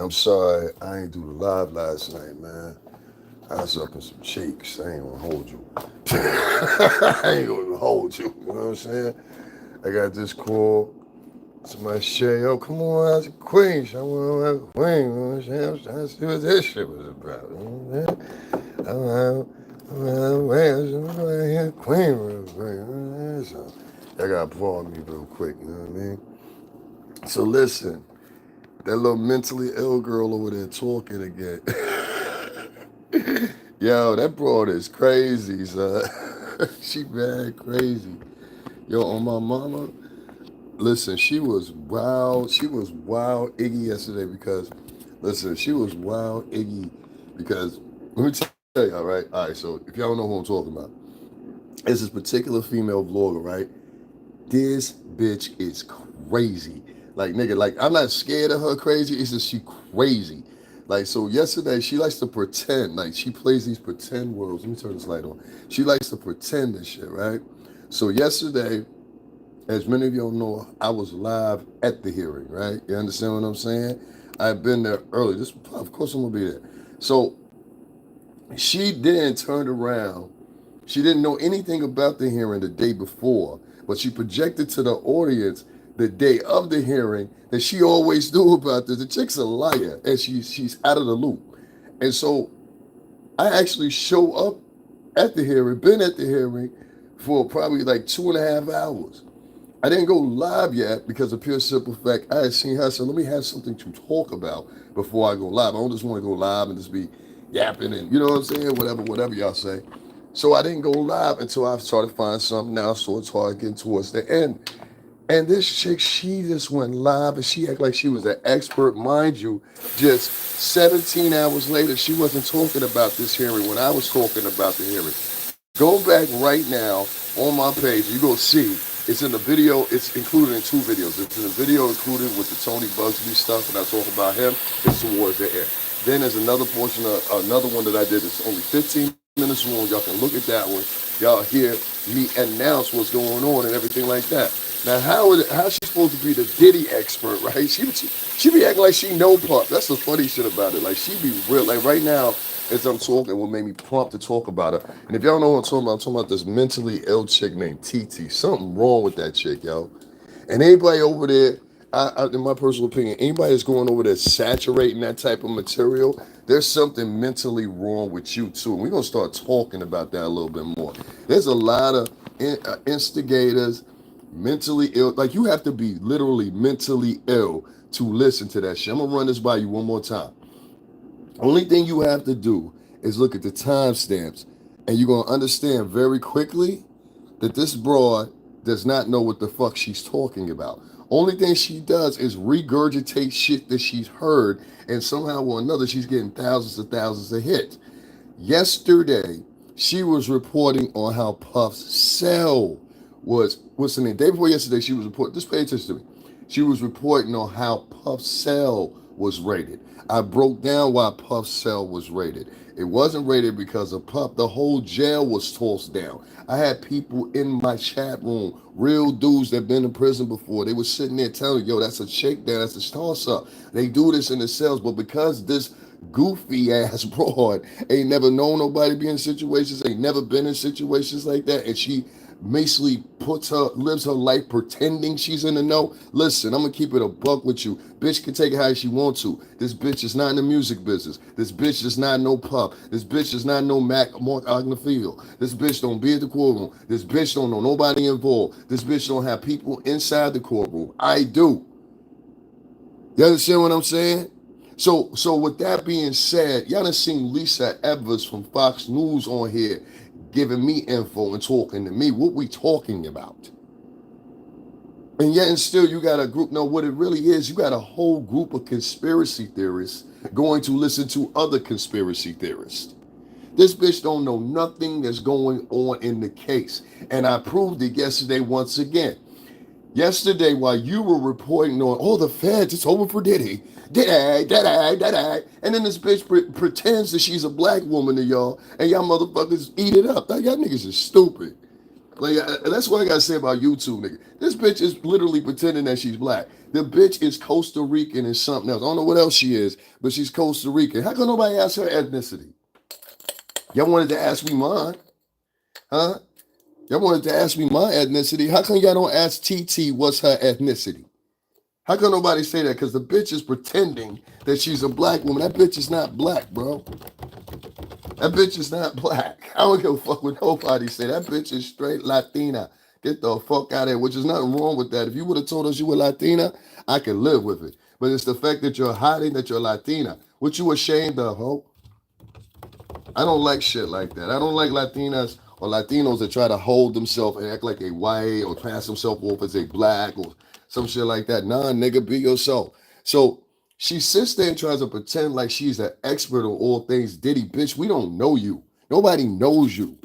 I'm sorry, I ain't do the live last night, man. I was up in some cheeks. I ain't gonna hold you. I ain't gonna hold you. You know what I'm saying? I got this call. Somebody say, yo, come on out to Queens. I want to have Queens. You know what I'm saying? I was trying to see what this shit was about. You know what I'm saying? I'm out Queens real quick. You know what I'm saying? So, I got to pardon me real quick. You know what I mean? So, listen. That little mentally ill girl over there talking again. Yo, that broad is crazy, son. She mad crazy. Yo, on my mama, listen, she was wild. She was wild Iggy yesterday because, listen, she was wild Iggy because, let me tell you, all right, so if y'all don't know who I'm talking about, it's this particular female vlogger, right? This bitch is crazy. Like, nigga, like, I'm not scared of her crazy. It's just she crazy. Like, so yesterday, she likes to pretend. Like, she plays these pretend worlds. Let me turn this light on. She likes to pretend and shit, right? So yesterday, as many of y'all know, I was live at the hearing, right? You understand what I'm saying? I've been there early. This, of course, I'm gonna be there. So she then turned around. She didn't know anything about the hearing the day before, but she projected to the audience the day of the hearing that she always knew about this. The chick's a liar, and she's out of the loop. And so I actually show up at the hearing, been at the hearing for probably like 2.5 hours. I didn't go live yet because of pure simple fact I had seen her, so let me have something to talk about before I go live. I don't just want to go live and just be yapping and, you know what I'm saying, whatever y'all say. So I didn't go live until I started to find something now, so it's hard getting towards the end. And this chick, she just went live and she acted like she was an expert. Mind you, just 17 hours later, she wasn't talking about this hearing when I was talking about the hearing. Go back right now on my page. You're going to see it's in the video. It's included in two videos. It's in the video included with the Tony Bugsby stuff, and I talk about him. It's towards the end. Then there's another portion of another one that I did. It's only 15 minutes long. Y'all can look at that one. Y'all hear me announce what's going on and everything like that. Now, how's she supposed to be the Diddy expert, right? She be acting like she know Puff. That's the funny shit about it. Like, she be real. Like, right now, as I'm talking, what made me prompt to talk about her. And if y'all know what I'm talking about this mentally ill chick named TT. Something wrong with that chick, yo. And anybody over there, in my personal opinion, anybody that's going over there saturating that type of material, there's something mentally wrong with you too. And we're gonna start talking about that a little bit more. There's a lot of instigators, mentally ill. Like, you have to be literally mentally ill to listen to that shit. I'm gonna run this by you one more time. Only thing you have to do is look at the timestamps, and you're gonna understand very quickly that this broad does not know what the fuck she's talking about. Only thing she does is regurgitate shit that she's heard, and somehow or another she's getting thousands of hits. Yesterday, she was reporting on how Puff's cell was. What's the name? Day before yesterday, she was reporting. Just pay attention to me. She was reporting on how Puff's cell was rated. I broke down why Puff's cell was rated. It wasn't rated because of Puff. The whole jail was tossed down. I had people in my chat room, real dudes that been in prison before. They were sitting there telling, yo, that's a shakedown, that's a toss up. They do this in the cells, but because this goofy ass broad ain't never known nobody be in situations, ain't never been in situations like that, and she basically lives her life pretending she's in the know. Listen, I'm gonna keep it a buck with you. Bitch can take it how she want to. This bitch is not in the music business. This bitch is not no Puff. This bitch is not no Mark Ognafield. This bitch don't be at the courtroom. This bitch don't know nobody involved. This bitch don't have people inside the courtroom. I do. You understand what I'm saying? So with that being said, y'all done seen Lisa Evers from Fox News on here giving me info and talking to me. What we talking about? And yet and still you got a group. No, what it really is, you got a whole group of conspiracy theorists going to listen to other conspiracy theorists. This bitch don't know nothing that's going on in the case. And I proved it yesterday once again. Yesterday, while you were reporting on, oh, the feds, it's over for Diddy. Diddy. And then this bitch pretends that she's a black woman to y'all, and y'all motherfuckers eat it up. Like, y'all niggas is stupid. Like that's what I gotta say about YouTube, nigga. This bitch is literally pretending that she's black. The bitch is Costa Rican and something else. I don't know what else she is, but she's Costa Rican. How come nobody asked her ethnicity? Y'all wanted to ask me mine, huh? Y'all wanted to ask me my ethnicity. How come y'all don't ask TT what's her ethnicity? How come nobody say that? Because the bitch is pretending that she's a black woman. That bitch is not black, bro. That bitch is not black. I don't give a fuck what nobody say. That bitch is straight Latina. Get the fuck out of here, which is nothing wrong with that. If you would have told us you were Latina, I could live with it. But it's the fact that you're hiding that you're Latina. What you ashamed of, ho? I don't like shit like that. I don't like Latinas or Latinos that try to hold themselves and act like a white or pass themselves off as a black or some shit like that. Nah, nigga, be yourself. So she sits there and tries to pretend like she's an expert on all things Diddy. Bitch, we don't know you. Nobody knows you.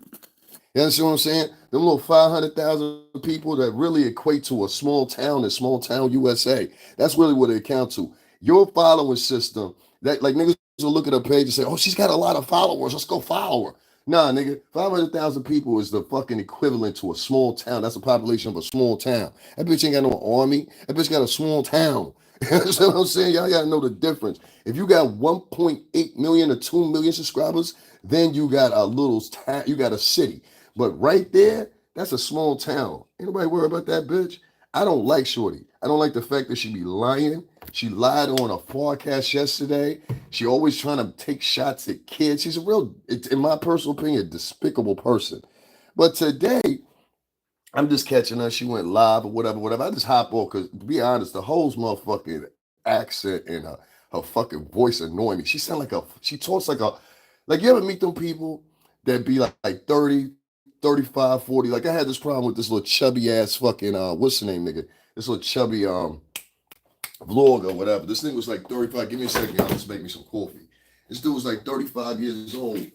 You understand what I'm saying? Them little 500,000 people that really equate to a small town in small town USA. That's really what it accounts to. Your following system, that like niggas will look at her page and say, oh, she's got a lot of followers. Let's go follow her. Nah, nigga, 500,000 people is the fucking equivalent to a small town. That's the population of a small town. That bitch ain't got no army. That bitch got a small town. You understand what I'm saying? Y'all gotta know the difference. If you got 1.8 million or 2 million subscribers, then you got a little town, you got a city. But right there, that's a small town. Ain't nobody worry about that bitch. I don't like Shorty. I don't like the fact that she be lying. She lied on a podcast yesterday. She always trying to take shots at kids. She's a real, in my personal opinion, despicable person. But today, I'm just catching her. She went live or whatever. I just hop on because, to be honest, the whole motherfucking accent and her fucking voice annoying me. She sound she talks like you ever meet them people that be like 30, 35, 40. Like I had this problem with this little chubby ass fucking, what's the name, nigga? This little chubby vlog or whatever. This thing was like 35. Give me a second, y'all. Let's make me some coffee. This dude was like 35 years old. And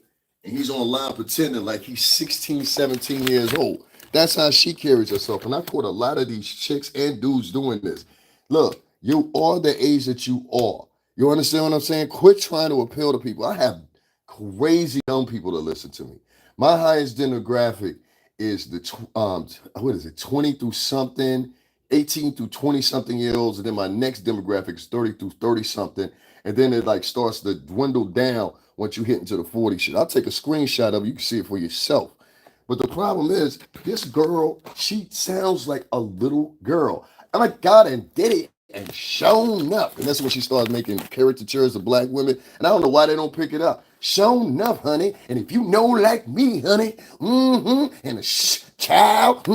he's online pretending like he's 16, 17 years old. That's how she carries herself. And I caught a lot of these chicks and dudes doing this. Look, you are the age that you are. You understand what I'm saying? Quit trying to appeal to people. I have crazy young people that listen to me. My highest demographic is what is it, 20 through something, 18 through 20 something years old. And then my next demographic is 30 through 30 something. And then it like starts to dwindle down once you hit into the 40 shit. I'll take a screenshot of it. You can see it for yourself. But the problem is, this girl, she sounds like a little girl. I'm like, God, and did it and shown up. And that's when she starts making caricatures of black women. And I don't know why they don't pick it up. Shown up, honey. And if you know like me, honey, and a child,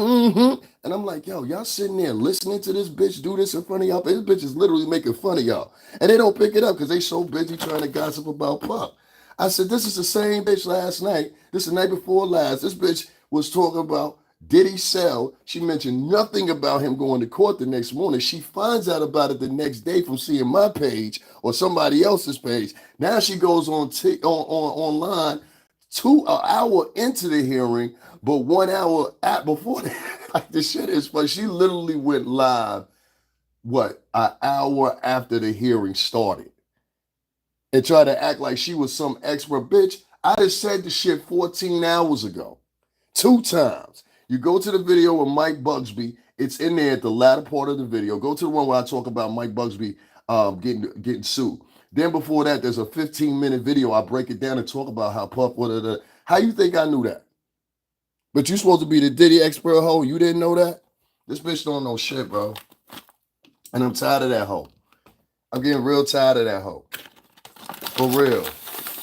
And I'm like, yo, y'all sitting there listening to this bitch do this in front of y'all. This bitch is literally making fun of y'all. And they don't pick it up because they so busy trying to gossip about Pup. I said, this is the same bitch last night. This is the night before last. This bitch was talking about Diddy sell. She mentioned nothing about him going to court the next morning. She finds out about it the next day from seeing my page or somebody else's page. Now she goes on online an hour into the hearing, but 1 hour before that. Like, the shit is funny. She literally went live, an hour after the hearing started and tried to act like she was some expert. Bitch, I just said the shit 14 hours ago. 2 times. You go to the video with Mike Bugsby. It's in there at the latter part of the video. Go to the one where I talk about Mike Bugsby getting sued. Then before that, there's a 15-minute video. I break it down and talk about how Puff, how you think I knew that? But you supposed to be the Diddy expert hoe. You didn't know that? This bitch don't know shit, bro. And I'm tired of that hoe. I'm getting real tired of that hoe. For real.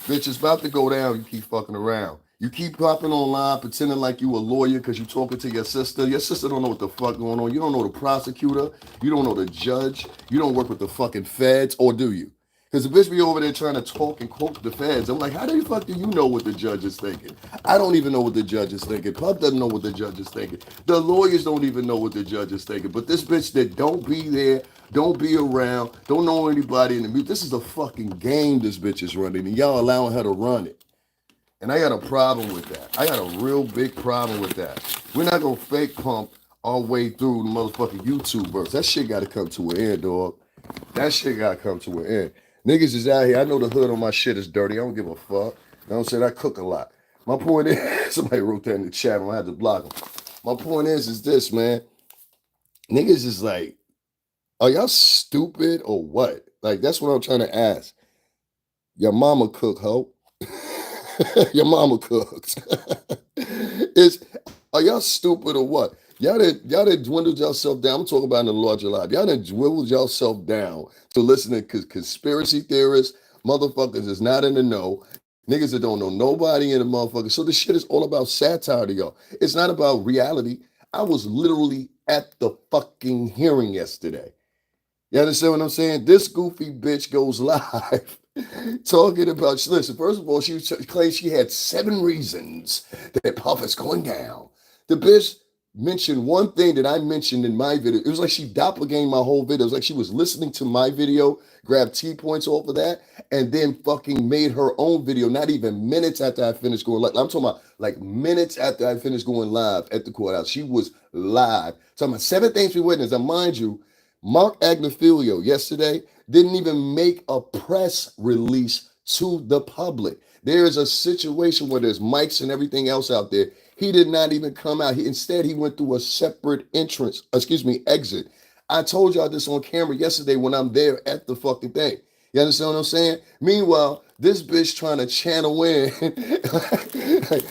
Bitch, it's about to go down. You keep fucking around. You keep popping online, pretending like you a lawyer because you talking to your sister. Your sister don't know what the fuck going on. You don't know the prosecutor. You don't know the judge. You don't work with the fucking feds, or do you? Because the bitch be over there trying to talk and quote the feds. I'm like, how the fuck do you know what the judge is thinking? I don't even know what the judge is thinking. Pup doesn't know what the judge is thinking. The lawyers don't even know what the judge is thinking. But this bitch that don't be there, don't be around, don't know anybody in the music. This is a fucking game this bitch is running, and y'all allowing her to run it. And I got a problem with that. I got a real big problem with that. We're not going to fake pump our way through the motherfucking YouTubers. That shit got to come to an end, dog. That shit got to come to an end. Niggas is out here. I know the hood on my shit is dirty. I don't give a fuck. You know what I'm saying? I cook a lot. My point is, somebody wrote that in the chat and I had to block them. My point is this, man. Niggas is like, are y'all stupid or what? Like, that's what I'm trying to ask. Your mama cook, ho. Your mama cooks. Is are y'all stupid or what? Y'all did dwindled yourself down. I'm talking about in the larger life. Y'all done dwindled yourself down to listening to conspiracy theorists, motherfuckers is not in the know. Niggas that don't know nobody in the motherfucker. So this shit is all about satire to y'all. It's not about reality. I was literally at the fucking hearing yesterday. You understand what I'm saying? This goofy bitch goes live talking about, listen, first of all, she claimed she had 7 reasons that Puff is going down. The bitch mentioned one thing that I mentioned in my video. It was like she doppelganged my whole video. It was like she was listening to my video, grabbed T points off of that, and then fucking made her own video, not even minutes after I finished going live. I'm talking about like minutes after I finished going live at the courthouse. She was live. Talking about 7 things we witnessed. And mind you, Mark Agnifilio yesterday didn't even make a press release to the public. There is a situation where there's mics and everything else out there. He did not even come out. Instead, he went through a separate exit. I told y'all this on camera yesterday when I'm there at the fucking thing. You understand what I'm saying? Meanwhile, this bitch trying to channel in. Like,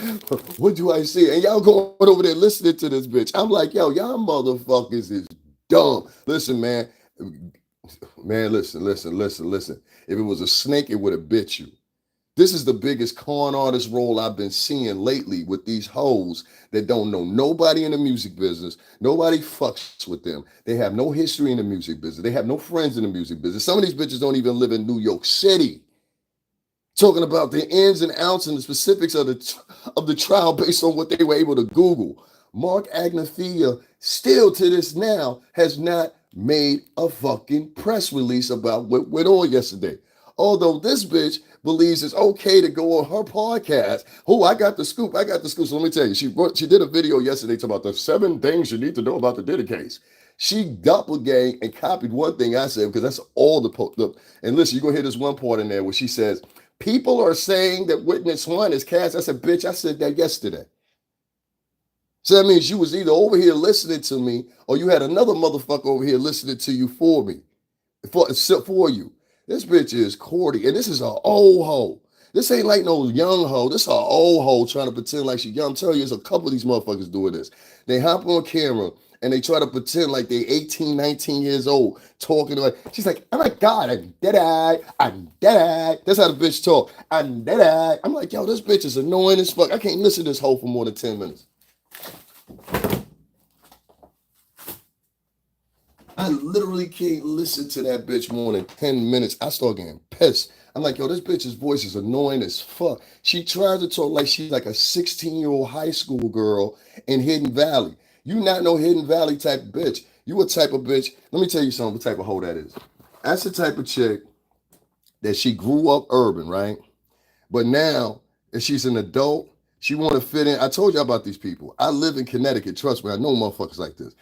what do I see? And y'all going over there listening to this bitch. I'm like, yo, y'all motherfuckers is dumb. Listen, man. Man, listen. If it was a snake, it would have bit you. This is the biggest con artist role I've been seeing lately with these hoes that don't know nobody in the music business. Nobody fucks with them. They have no history in the music business. They have no friends in the music business. Some of these bitches don't even live in New York City. Talking about the ins and outs and the specifics of the trial based on what they were able to Google. Mark Agnifilio still to this now has not made a fucking press release about what went on yesterday. Although this bitch believes it's okay to go on her podcast. Oh, I got the scoop. So let me tell you, she did a video yesterday talking about the 7 things you need to know about the Diddy case. She doppelganged and copied one thing I said because that's all the and listen, you're gonna hear this one part in there where she says, people are saying that witness 1 is cast. I said, bitch, I said that yesterday. So that means you was either over here listening to me or you had another motherfucker over here listening to you for me, for you. This bitch is cordy, and this is an old hoe. This ain't like no young hoe. This is an old hoe trying to pretend like she young. I'm telling you, there's a couple of these motherfuckers doing this. They hop on camera and they try to pretend like they 18, 19 years old, talking like, she's like, oh my God, I'm dead-eyed. That's how the bitch talk. I'm dead-eyed. I'm like, yo, this bitch is annoying as fuck. I can't listen to this hoe for more than 10 minutes. I literally can't listen to that bitch more than 10 minutes. I start getting pissed. I'm like, yo, this bitch's voice is annoying as fuck. She tries to talk like she's like a 16-year-old high school girl in Hidden Valley. You not no Hidden Valley type of bitch. You a type of bitch. Let me tell you something, what type of hoe that is. That's the type of chick that she grew up urban, right? But now, if she's an adult, she want to fit in. I told you about these people. I live in Connecticut. Trust me, I know motherfuckers like this.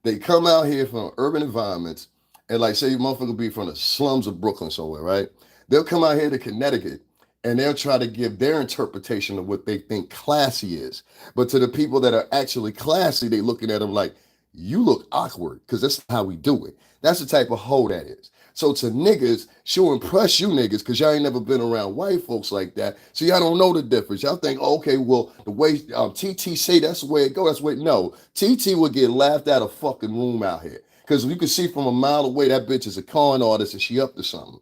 They come out here from urban environments and like say motherfucker be from the slums of Brooklyn somewhere, right? They'll come out here to Connecticut and they'll try to give their interpretation of what they think classy is. But to the people that are actually classy, they looking at them like, you look awkward because that's how we do it. That's the type of hoe that is. So to niggas, she'll impress you niggas because y'all ain't never been around white folks like that. So y'all don't know the difference. Y'all think, oh, okay, well, the way TT say that's the way it goes. That's the way. No, TT would get laughed out of fucking room out here. Because you can see from a mile away that bitch is a con artist and she up to something.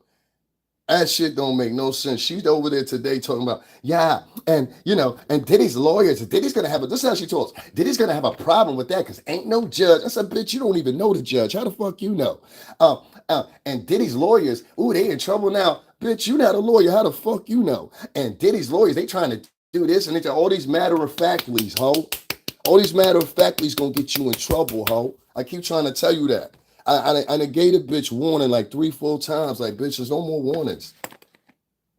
That shit don't make no sense. She's over there today talking about, yeah, and you know, and Diddy's lawyers, Diddy's gonna have this is how she talks. Diddy's gonna have a problem with that because ain't no judge. I said, bitch, you don't even know the judge. How the fuck you know? And Diddy's lawyers, ooh, they in trouble now. Bitch, you not a lawyer. How the fuck you know? And Diddy's lawyers, they trying to do this and they all these matter-of-factlies, ho. All these matter-of-factlies gonna get you in trouble, ho. I keep trying to tell you that. I gave a bitch warning like 3-4 times. Like, bitch, there's no more warnings.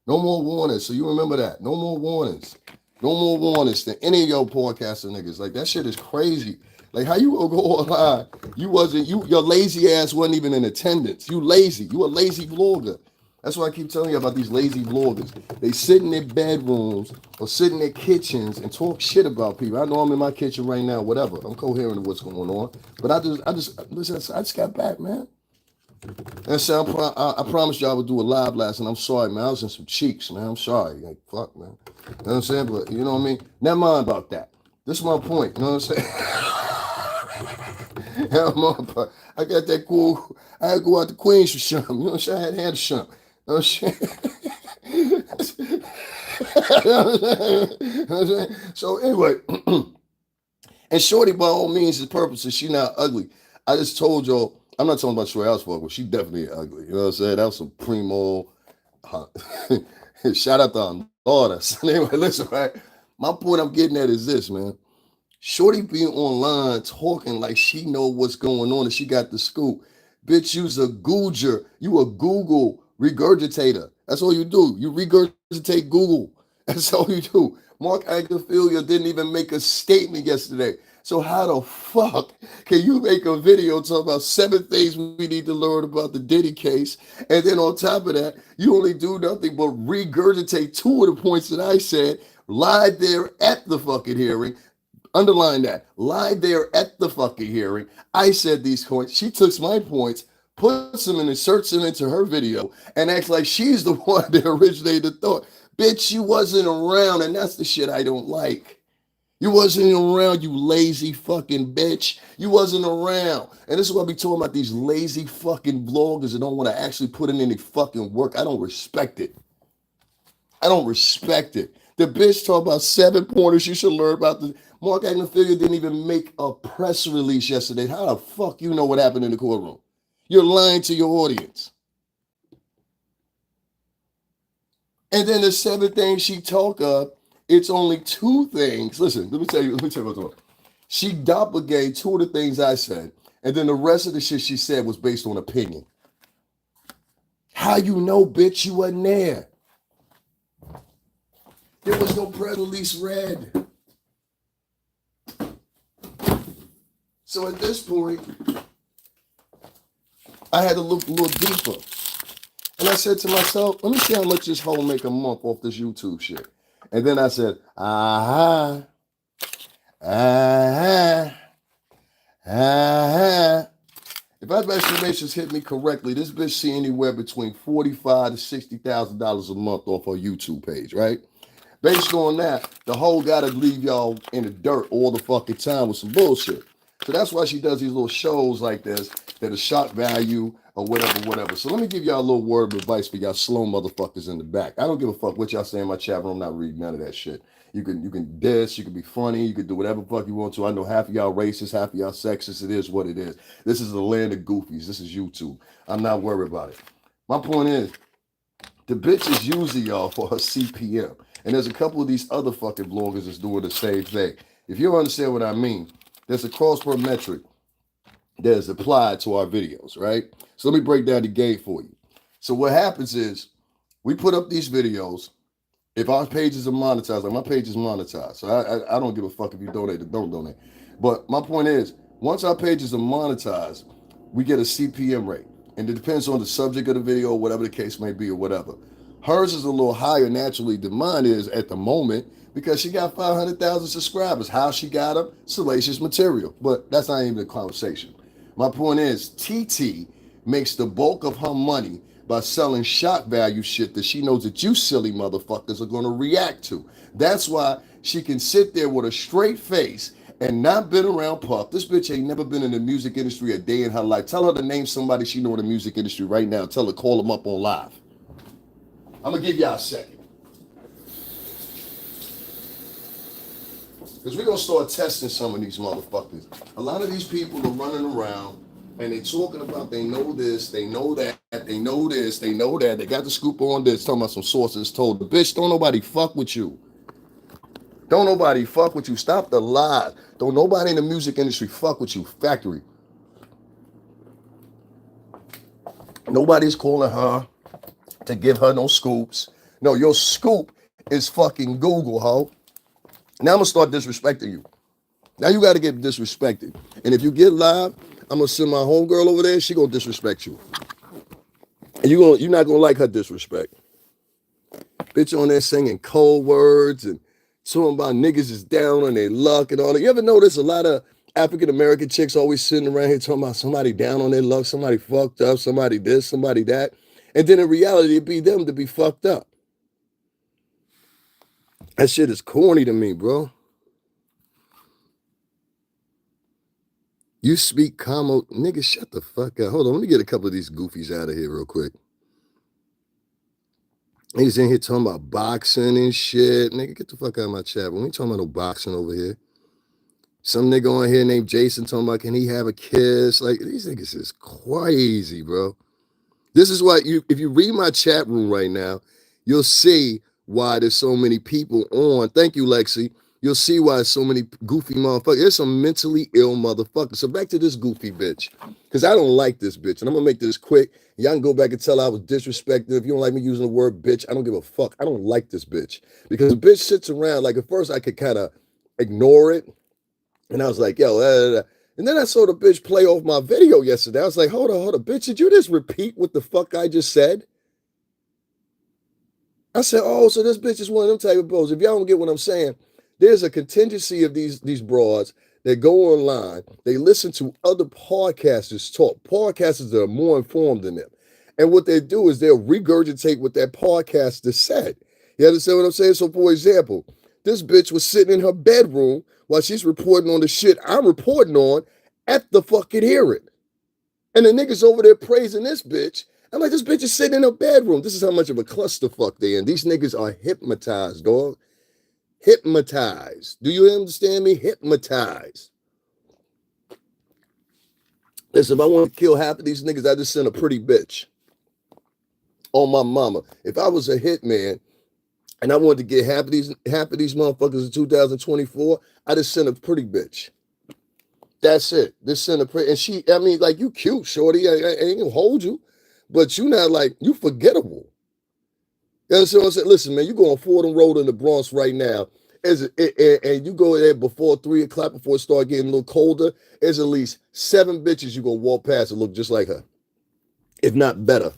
No more warnings. So you remember that. No more warnings. No more warnings than any of your podcaster niggas. Like, that shit is crazy. Like, how you gonna go online? Your lazy ass wasn't even in attendance. You lazy. You a lazy vlogger. That's why I keep telling you about these lazy vloggers. They sit in their bedrooms or sit in their kitchens and talk shit about people. I know I'm in my kitchen right now, whatever. I'm coherent to what's going on. But listen, I just got back, man. And so I promised y'all I would do a live last, and I'm sorry, man. I was in some cheeks, man. I'm sorry. Like, fuck, man. You know what I'm saying? But you know what I mean? Never mind about that. This is my point. You know what I'm saying? I got that cool. I had to go out to Queens for something. You know what I'm saying? I had to handle something. You know what I'm saying? So anyway, and Shorty, by all means, is purposes. She not ugly. I just told y'all. I'm not talking about Shorty House, but she definitely ugly. You know what I'm saying? That was some primo. Shout out to our daughter. So anyway, listen, right? My point I'm getting at is this, man. Shorty being online talking like she know what's going on and she got the scoop. Bitch, you's a Googer. You a Google regurgitator. That's all you do. You regurgitate Google. That's all you do. Mark Agnefilia didn't even make a statement yesterday. So how the fuck can you make a video talking about 7 things we need to learn about the Diddy case, and then on top of that, you only do nothing but regurgitate 2 of the points that I said, lied there at the fucking hearing. Underline that. Lied there at the fucking hearing. I said these points. She took my points, puts them and inserts them into her video, and acts like she's the one that originated the thought. Bitch, you wasn't around, and that's the shit I don't like. You wasn't around, you lazy fucking bitch. You wasn't around. And this is what I be talking about, these lazy fucking vloggers that don't want to actually put in any fucking work. I don't respect it. I don't respect it. The bitch talk about 7 pointers you should learn about the... Mark Agnefilia didn't even make a press release yesterday. How the fuck you know what happened in the courtroom? You're lying to your audience. And then the 7 things she talk of, it's only 2 things. Listen, let me tell you what's going on. She doppelganged 2 of the things I said, and then the rest of the shit she said was based on opinion. How you know, bitch, you wasn't there? There was no press release read. So at this point, I had to look a little deeper. And I said to myself, let me see how much this hoe make a month off this YouTube shit. And then I said, If my estimations hit me correctly, this bitch see anywhere between $45,000 to $60,000 a month off her YouTube page, right? Based on that, the hoe gotta leave y'all in the dirt all the fucking time with some bullshit. So that's why she does these little shows like this that are shock value or whatever. So let me give y'all a little word of advice for y'all slow motherfuckers in the back. I don't give a fuck what y'all say in my chat room. I'm not reading none of that shit. You can diss, you can be funny, you can do whatever fuck you want to. I know half of y'all racist, half of y'all sexist. It is what it is. This is the land of goofies. This is YouTube. I'm not worried about it. My point is, the bitch is using y'all for her CPM. And there's a couple of these other fucking bloggers that's doing the same thing. If you understand what I mean, there's a cost per metric that is applied to our videos, right? So let me break down the game for you. So what happens is we put up these videos. If our pages are monetized, like my page is monetized, so I don't give a fuck if you donate or don't donate. But my point is, once our pages are monetized, we get a CPM rate. And it depends on the subject of the video, whatever the case may be or whatever. Hers is a little higher naturally than mine is at the moment because she got 500,000 subscribers. How she got them? Salacious material. But that's not even the conversation. My point is, TT makes the bulk of her money by selling shock value shit that she knows that you silly motherfuckers are going to react to. That's why she can sit there with a straight face and not been around Puff. This bitch ain't never been in the music industry a day in her life. Tell her to name somebody she know in the music industry right now. Tell her call them up on live. I'm going to give y'all a second. Because we're going to start testing some of these motherfuckers. A lot of these people are running around and they talking about they know this, they know that, they know this, they know that. They got the scoop on this, talking about some sources told. The bitch, don't nobody fuck with you. Don't nobody fuck with you. Stop the lies. Don't nobody in the music industry fuck with you. Factory. Nobody's calling her to give her no scoops. No, your scoop is fucking Google, ho. Now I'm going to start disrespecting you. Now you got to get disrespected. And if you get live, I'm going to send my homegirl over there. She going to disrespect you. And you're not gonna like her disrespect. Bitch on there singing cold words and talking about niggas is down on their luck and all that. You ever notice a lot of African American chicks always sitting around here talking about somebody down on their luck, somebody fucked up, somebody this, somebody that. And then in reality, it'd be them to be fucked up. That shit is corny to me, bro. You speak commo. Nigga, shut the fuck up. Hold on, let me get a couple of these goofies out of here real quick. He's in here talking about boxing and shit. Nigga, get the fuck out of my chat. We ain't talking about no boxing over here. Some nigga on here named Jason talking about, can he have a kiss? Like, these niggas is crazy, bro. This is why if you read my chat room right now, you'll see why there's so many people on. Thank you, Lexi. You'll see why so many goofy motherfuckers. There's some mentally ill motherfuckers. So back to this goofy bitch. Because I don't like this bitch. And I'm going to make this quick. Y'all can go back and tell I was disrespected. If you don't like me using the word bitch, I don't give a fuck. I don't like this bitch. Because the bitch sits around, like at first I could kind of ignore it. And I was like, yo, and then I saw the bitch play off my video yesterday. I was like, hold on, bitch. Did you just repeat what the fuck I just said? I said, oh, so this bitch is one of them type of bros. If y'all don't get what I'm saying, there's a contingency of these broads that go online. They listen to other podcasters talk, podcasters that are more informed than them. And what they do is they'll regurgitate what that podcaster said. You understand what I'm saying? So, for example, this bitch was sitting in her bedroom while she's reporting on the shit I'm reporting on at the fucking hearing. And the niggas over there praising this bitch. I'm like, this bitch is sitting in her bedroom. This is how much of a clusterfuck they in. These niggas are hypnotized, dog. Hypnotized. Do you understand me? Hypnotized. Listen, if I want to kill half of these niggas, I just send a pretty bitch on my mama. If I was a hitman and I wanted to get half of these motherfuckers in 2024, I just send a pretty bitch. That's it. Just send a pretty, and she, I mean, like, you cute, shorty. I ain't gonna hold you, but you not like, you forgettable. You understand what I'm saying? Listen, man, you go on Fordham Road in the Bronx right now, and you go there before 3 o'clock, before it start getting a little colder, there's at least 7 bitches you gonna walk past and look just like her, if not better.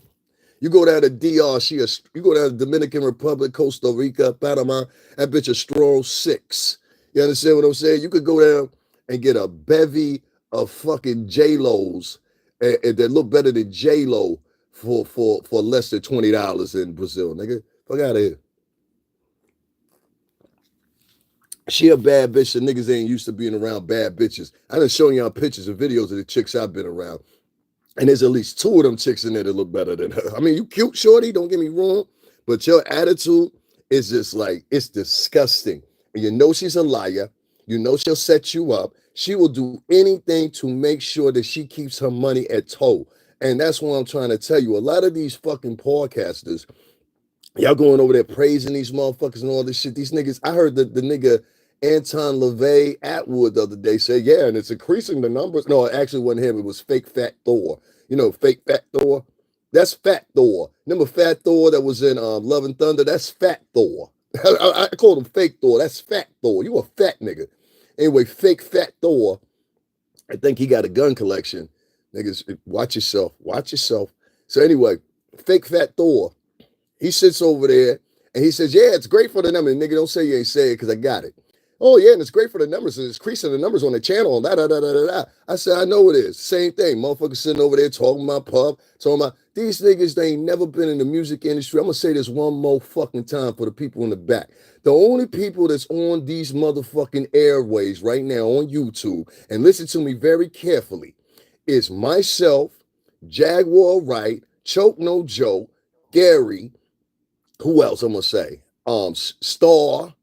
You go down to DR, you go down to Dominican Republic, Costa Rica, Panama, that bitch a strong 6. You understand what I'm saying? You could go down and get a bevy of fucking J-Los and that look better than J-Lo for less than $20 in Brazil, nigga. Fuck out of here. She a bad bitch. The niggas ain't used to being around bad bitches. I done shown y'all pictures and videos of the chicks I've been around. And there's at least 2 of them chicks in there that look better than her. I mean, you cute, shorty, don't get me wrong, but your attitude is just like, it's disgusting. And you know she's a liar. You know she'll set you up. She will do anything to make sure that she keeps her money at toe. And that's what I'm trying to tell you. A lot of these fucking podcasters, y'all going over there praising these motherfuckers and all this shit. These niggas, I heard the nigga Anton LaVey Atwood the other day say, yeah, and it's increasing the numbers. No, it actually wasn't him. It was Fake Fat Thor. You know, Fake Fat Thor? That's Fat Thor. Remember Fat Thor that was in Love and Thunder? That's Fat Thor. I called him Fake Thor. That's Fat Thor. You a fat nigga. Anyway, Fake Fat Thor, I think he got a gun collection. Niggas, watch yourself. Watch yourself. So anyway, Fake Fat Thor, he sits over there and he says, yeah, it's great for the numbers. Nigga, don't say you ain't say it because I got it. Oh, yeah, and it's great for the numbers. It's increasing the numbers on the channel. I said, I know it is. Same thing. Motherfuckers sitting over there talking about pub, talking about these niggas, they ain't never been in the music industry. I'm going to say this one more fucking time for the people in the back. The only people that's on these motherfucking airways right now on YouTube, and listen to me very carefully, is myself, Jaguar Wright, Choke No Joke, Gary, who else I'm going to say? Star,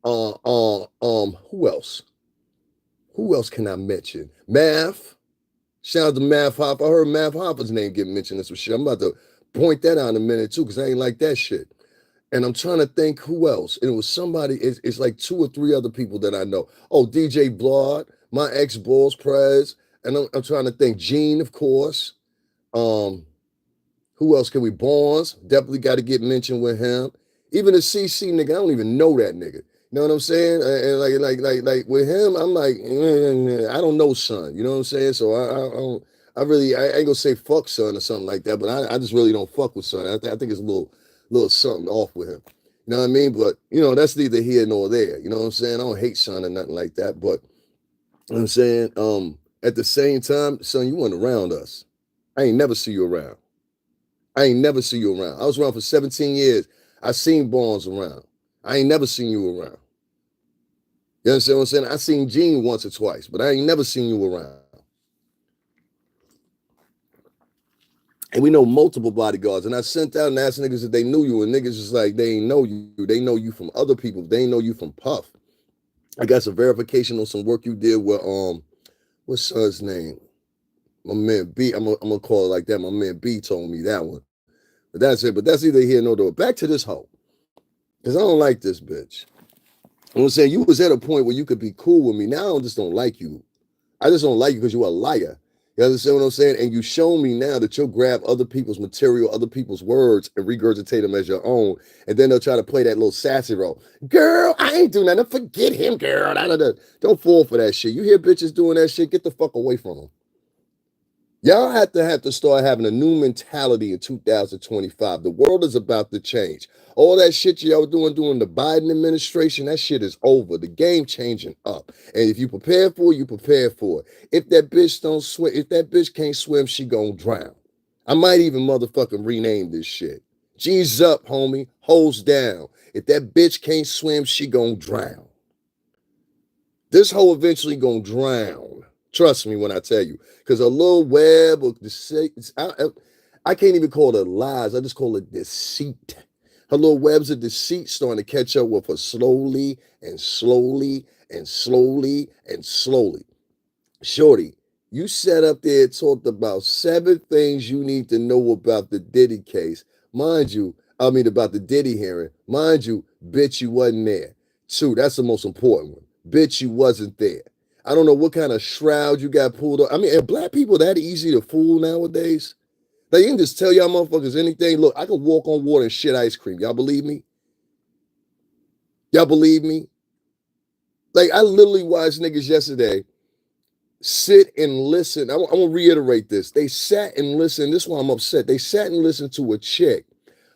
who else? Who else can I mention? Math. Shout out to Math Hopper. I heard Math Hopper's name get mentioned in some shit. I'm about to point that out in a minute too, because I ain't like that shit. And I'm trying to think who else. And it was somebody, it's like 2 or 3 other people that I know. Oh, DJ Blood, my ex-boss, Prez. And I'm trying to think. Gene, of course. Who else can we? Barnes. Definitely got to get mentioned with him. Even the CC nigga, I don't even know that nigga. You know what I'm saying? And like with him, I'm like, I don't know, son. You know what I'm saying? So I ain't gonna say fuck son or something like that, but I just really don't fuck with son. I think it's a little something off with him. You know what I mean? But that's neither here nor there. You know what I'm saying? I don't hate son or nothing like that, but you know what I'm saying, at the same time, son, you weren't around us. I ain't never see you around. I ain't never see you around. I was around for 17 years. I seen Barnes around. I ain't never seen you around. You understand what I'm saying? I seen Gene once or twice, but I ain't never seen you around. And we know multiple bodyguards. And I sent out and asked niggas if they knew you, and niggas just like, they ain't know you. They know you from other people. They ain't know you from Puff. I got some verification on some work you did with, what's son's name? My man B. I'm gonna call it like that. My man B told me that one. But that's it. But that's either here nor there. Back to this hoe. Because I don't like this bitch. I'm saying you was at a point where you could be cool with me. Now I just don't like you. I just don't like you because you're a liar. You understand what I'm saying? And you show me now that you'll grab other people's material, other people's words, and regurgitate them as your own. And then they'll try to play that little sassy role. Girl, I ain't doing nothing. Forget him, girl. Don't fall for that shit. You hear bitches doing that shit? Get the fuck away from them. Y'all have to start having a new mentality in 2025. The world is about to change. All that shit y'all doing during the Biden administration, that shit is over. The game changing up. And if you prepare for it, you prepare for it. If that bitch don't swim, if that bitch can't swim, she gonna drown. I might even motherfucking rename this shit. G's up, homie. Hoes down. If that bitch can't swim, she gonna drown. This hoe eventually gonna drown. Trust me when I tell you. Because a little web of deceit, I can't even call it lies. I just call it deceit. Her little webs of deceit starting to catch up with her slowly and slowly and slowly and slowly. Shorty, you sat up there and talked about 7 things you need to know about the Diddy case. About the Diddy hearing. Mind you, bitch, you wasn't there. 2, that's the most important one. Bitch, you wasn't there. I don't know what kind of shroud you got pulled up. Are black people that easy to fool nowadays? Like, you can just tell y'all motherfuckers anything. Look, I can walk on water and shit ice cream. Y'all believe me? Y'all believe me? Like, I literally watched niggas yesterday sit and listen. I'm going to reiterate this. They sat and listened. This is why I'm upset. They sat and listened to a chick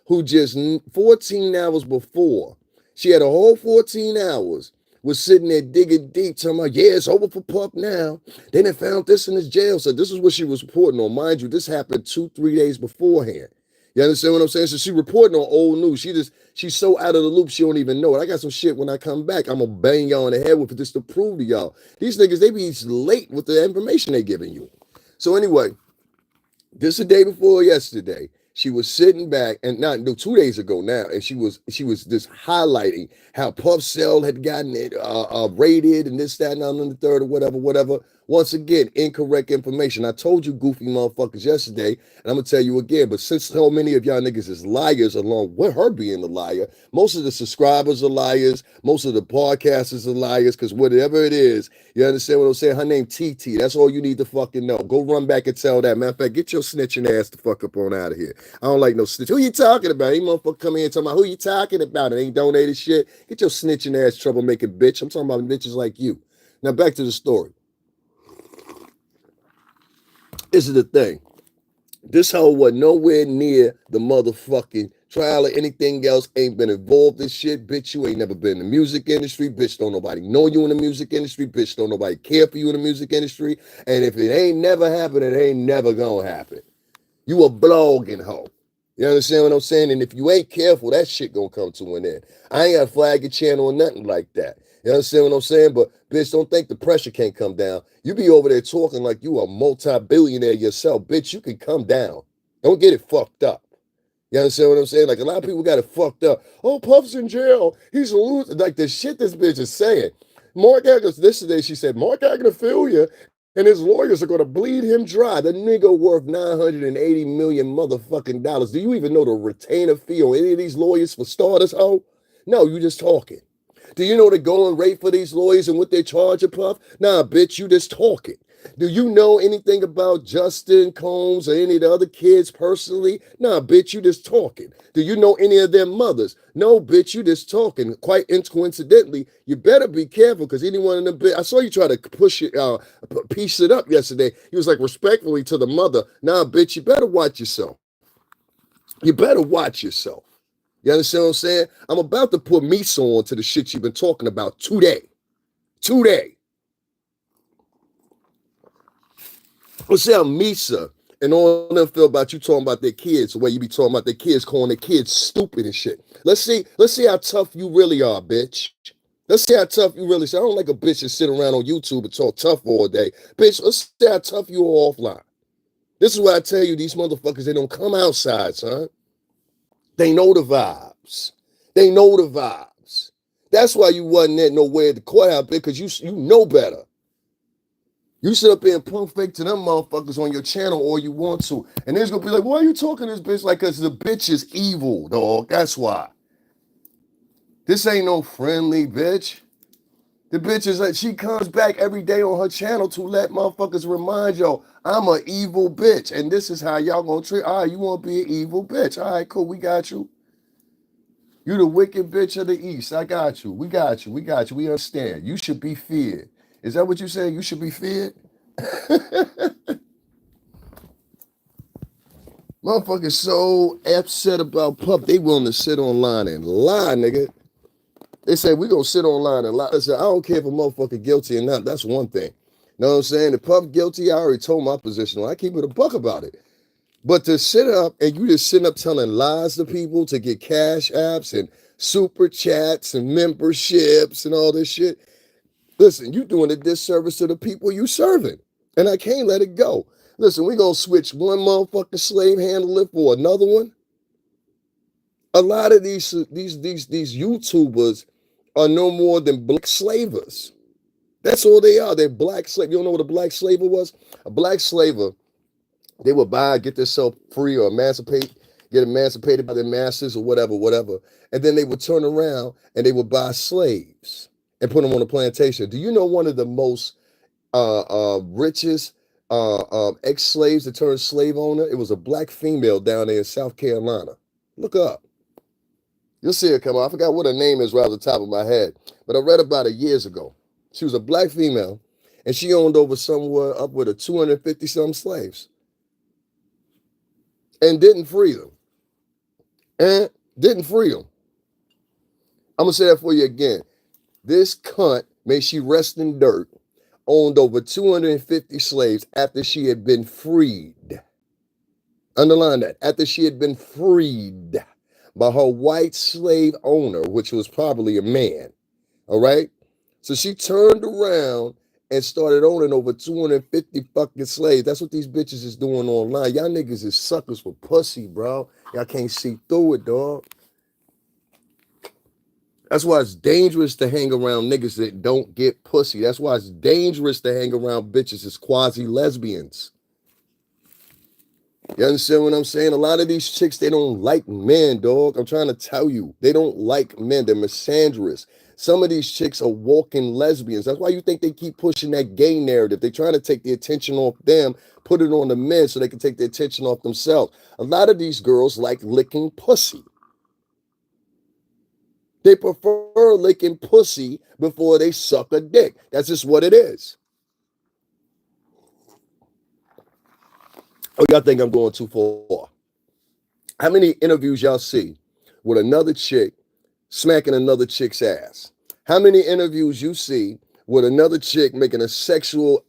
who just 14 hours before, she had a whole 14 hours, was sitting there digging deep, talking about, yeah, it's over for Puff now. Then they found this in his jail. So this is what she was reporting on. Mind you, this happened 2-3 days beforehand. You understand what I'm saying? So she reporting on old news. She's so out of the loop, she don't even know it. I got some shit when I come back. I'm going to bang y'all in the head with it just to prove to y'all. These niggas, they be late with the information they giving you. So anyway, this the day before yesterday. She was sitting back, and 2 days ago now, and she was just highlighting how Puff Cell had gotten it raided and this, that, and the third, or whatever. Once again, incorrect information. I told you goofy motherfuckers yesterday, and I'm gonna tell you again, but since so many of y'all niggas is liars along with her being the liar, most of the subscribers are liars, most of the podcasters are liars, because whatever it is, you understand what I'm saying? Her name TT. That's all you need to fucking know. Go run back and tell that. Matter of fact, get your snitching ass the fuck up on out of here. I don't like no snitch. Who you talking about? Ain't motherfucker come here and talking about who you talking about. It ain't donated shit. Get your snitching ass troublemaking bitch. I'm talking about bitches like you. Now back to the story. This is the thing. This hoe was nowhere near the motherfucking trial or anything else. Ain't been involved in shit. Bitch, you ain't never been in the music industry. Bitch, don't nobody know you in the music industry. Bitch, don't nobody care for you in the music industry. And if it ain't never happened, it ain't never gonna happen. You a blogging hoe. You understand what I'm saying? And if you ain't careful, that shit gonna come to an end. I ain't got to flag your channel or nothing like that. You understand what I'm saying? But bitch, don't think the pressure can't come down. You be over there talking like you a multi-billionaire yourself. Bitch, you can come down. Don't get it fucked up. You understand what I'm saying? Like, a lot of people got it fucked up. Oh, Puff's in jail. He's a loser. Like, the shit this bitch is saying. Mark Agnus, yesterday she said, Mark Agnophilia and his lawyers are going to bleed him dry. The nigga worth $980 million motherfucking dollars. Do you even know the retainer fee on any of these lawyers for starters, ho? No, you just talking. Do you know the going rate for these lawyers and what they're charging, Puff? Nah, bitch, you just talking. Do you know anything about Justin Combs or any of the other kids personally? Nah, bitch, you just talking. Do you know any of their mothers? No, bitch, you just talking. Quite coincidentally, you better be careful because anyone in the bit, I saw you try to push it, piece it up yesterday. He was like respectfully to the mother. Nah, bitch, you better watch yourself. You better watch yourself. You understand what I'm saying? I'm about to put Misa on to the shit you've been talking about today. Let's see how Misa and all them feel about you talking about their kids, the way you be talking about their kids, calling their kids stupid and shit. Let's see how tough you really are, bitch. Let's see how tough you really are. I don't like a bitch that sit around on YouTube and talk tough all day. Bitch, let's see how tough you are offline. This is why I tell you, these motherfuckers, they don't come outside, son. They know the vibes. That's why you wasn't at nowhere at the courthouse, because you know better. You sit up there and punk fake to them motherfuckers on your channel all you want to. And they're going to be like, why are you talking to this bitch? Like, because the bitch is evil, dog. That's why. This ain't no friendly bitch. The bitch is like, she comes back every day on her channel to let motherfuckers remind y'all, I'm an evil bitch. And this is how y'all going to treat. All right, you want to be an evil bitch. All right, cool. We got you. You the wicked bitch of the East. I got you. We got you. We understand. You should be feared. Is that what you saying? You should be feared? Motherfuckers so upset about Puff, they willing to sit online and lie, nigga. They say, we gonna sit online and lie. I said, I don't care if a motherfucker guilty or not. That's one thing. Know what I'm saying? If Puff guilty, I already told my position. I keep it a buck about it. But to sit up and you just sitting up telling lies to people to get cash apps and super chats and memberships and all this shit, listen, you doing a disservice to the people you serving. And I can't let it go. Listen, we gonna switch one motherfucking slave handler for another one. A lot of these YouTubers are no more than black slavers. That's all they are. They're black slave. You don't know what a black slaver was? A black slaver, they would buy, get themselves free or get emancipated by their masters or whatever. And then they would turn around and they would buy slaves and put them on a plantation. Do you know one of the most richest ex-slaves that turned slave owner? It was a black female down there in South Carolina. Look up. You'll see it come out. I forgot what her name is right off the top of my head, but I read about it years ago. She was a black female, and she owned over somewhere upward of 250-some slaves, and didn't free them. I'm gonna say that for you again. This cunt, may she rest in dirt, owned over 250 slaves after she had been freed. Underline that. After she had been freed by her white slave owner, which was probably a man. All right? So she turned around and started owning over 250 fucking slaves. That's what these bitches is doing online. Y'all niggas is suckers for pussy, bro. Y'all can't see through it, dog. That's why it's dangerous to hang around niggas that don't get pussy. That's why it's dangerous to hang around bitches that's quasi-lesbians. You understand what I'm saying? A lot of these chicks, they don't like men, dog. I'm trying to tell you. They don't like men. They're misandrous. Some of these chicks are walking lesbians. That's why you think they keep pushing that gay narrative. They're trying to take the attention off them, put it on the men so they can take the attention off themselves. A lot of these girls like licking pussy. They prefer licking pussy before they suck a dick. That's just what it is. Oh, y'all think I'm going too far? How many interviews y'all see with another chick smacking another chick's ass? How many interviews you see with another chick making a sexual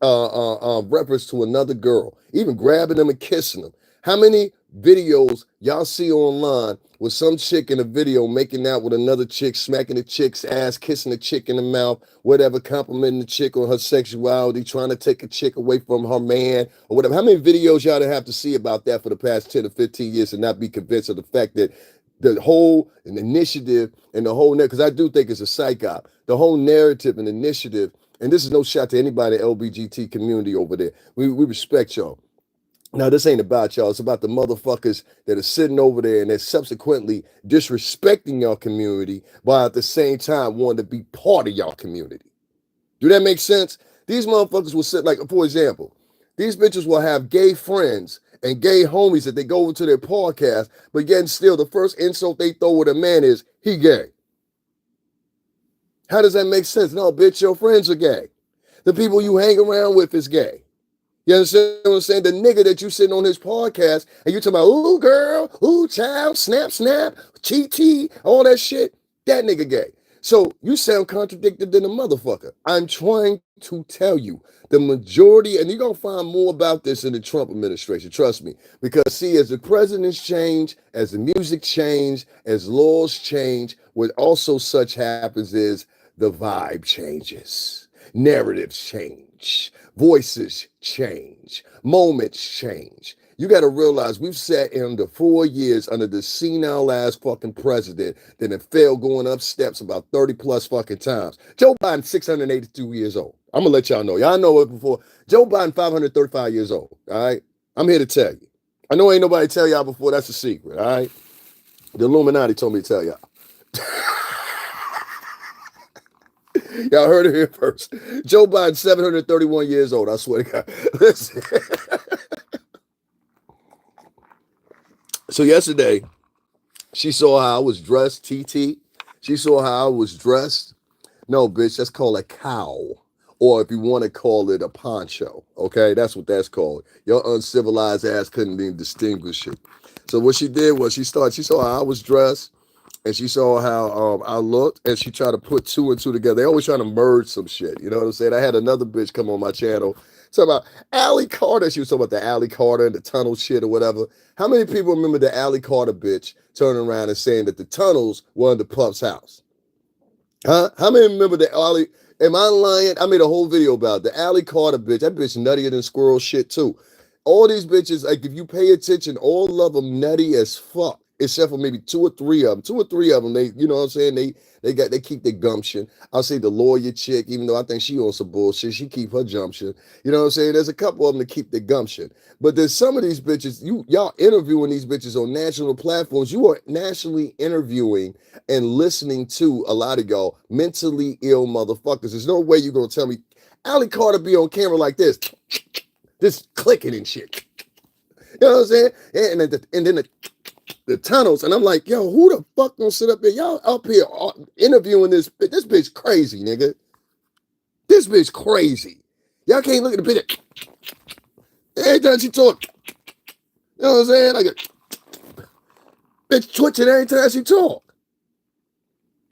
reference to another girl, even grabbing them and kissing them? How many videos y'all see online with some chick in a video making out with another chick, smacking the chick's ass, kissing the chick in the mouth, whatever, complimenting the chick on her sexuality, trying to take a chick away from her man or whatever? How many videos y'all have to see about that for the past 10 or 15 years and not be convinced of the fact that the whole initiative and the whole, because I do think it's a psych op, the whole narrative and initiative, and this is no shot to anybody in the LGBT community over there. We respect y'all. Now, this ain't about y'all. It's about the motherfuckers that are sitting over there and they're subsequently disrespecting your community while at the same time wanting to be part of your community. Do that make sense? These motherfuckers will sit, like, for example, these bitches will have gay friends and gay homies that they go over to their podcast, but yet and still the first insult they throw at a man is, he gay. How does that make sense? No, bitch, your friends are gay. The people you hang around with is gay. You understand what I'm saying? The nigga that you sitting on his podcast and you talking about, ooh, girl, ooh, child, snap, snap, cheat, all that shit, that nigga gay. So you sound contradicted than a motherfucker. I'm trying to tell you, the majority, and you're going to find more about this in the Trump administration, trust me. Because see, as the presidents change, as the music change, as laws change, what also such happens is the vibe changes, narratives change, voices change, moments change. You got to realize we've sat in the 4 years under the senile ass fucking president that have failed going up steps about 30 plus fucking times. Joe Biden, 682 years old. I'm going to let y'all know. Y'all know it before. Joe Biden, 535 years old. All right. I'm here to tell you. I know ain't nobody tell y'all before. That's a secret. All right. The Illuminati told me to tell y'all. Y'all heard it here first. Joe Biden, 731 years old. I swear to God. Listen. So yesterday, she saw how I was dressed, TT. She saw how I was dressed. No, bitch, that's called a cow. Or if you want to call it a poncho. Okay, that's what that's called. Your uncivilized ass couldn't even distinguish it. So what she did was she saw how I was dressed. And she saw how I looked, and she tried to put two and two together. They always trying to merge some shit. You know what I'm saying? I had another bitch come on my channel talking about Allie Carter. She was talking about the Allie Carter and the tunnel shit or whatever. How many people remember the Allie Carter bitch turning around and saying that the tunnels were under Puff's house? Huh? How many remember the Allie? Am I lying? I made a whole video about the Allie Carter bitch. That bitch nuttier than squirrel shit too. All these bitches, like if you pay attention, all of them nutty as fuck. Except for maybe two or three of them. Two or three of them, they, you know what I'm saying? They keep their gumption. I'll say the lawyer chick, even though I think she on some bullshit, she keep her gumption. You know what I'm saying? There's a couple of them that keep their gumption. But there's some of these bitches, y'all interviewing these bitches on national platforms. You are nationally interviewing and listening to a lot of y'all mentally ill motherfuckers. There's no way you're gonna tell me Allie Carter be on camera like this, just clicking and shit. You know what I'm saying? And then the tunnels, and I'm like, yo, who the fuck gonna sit up here? Y'all up here interviewing this bitch crazy, nigga. This bitch crazy. Y'all can't look at the bitch. Every time she talk, you know what I'm saying? Like a bitch twitching every time she talk.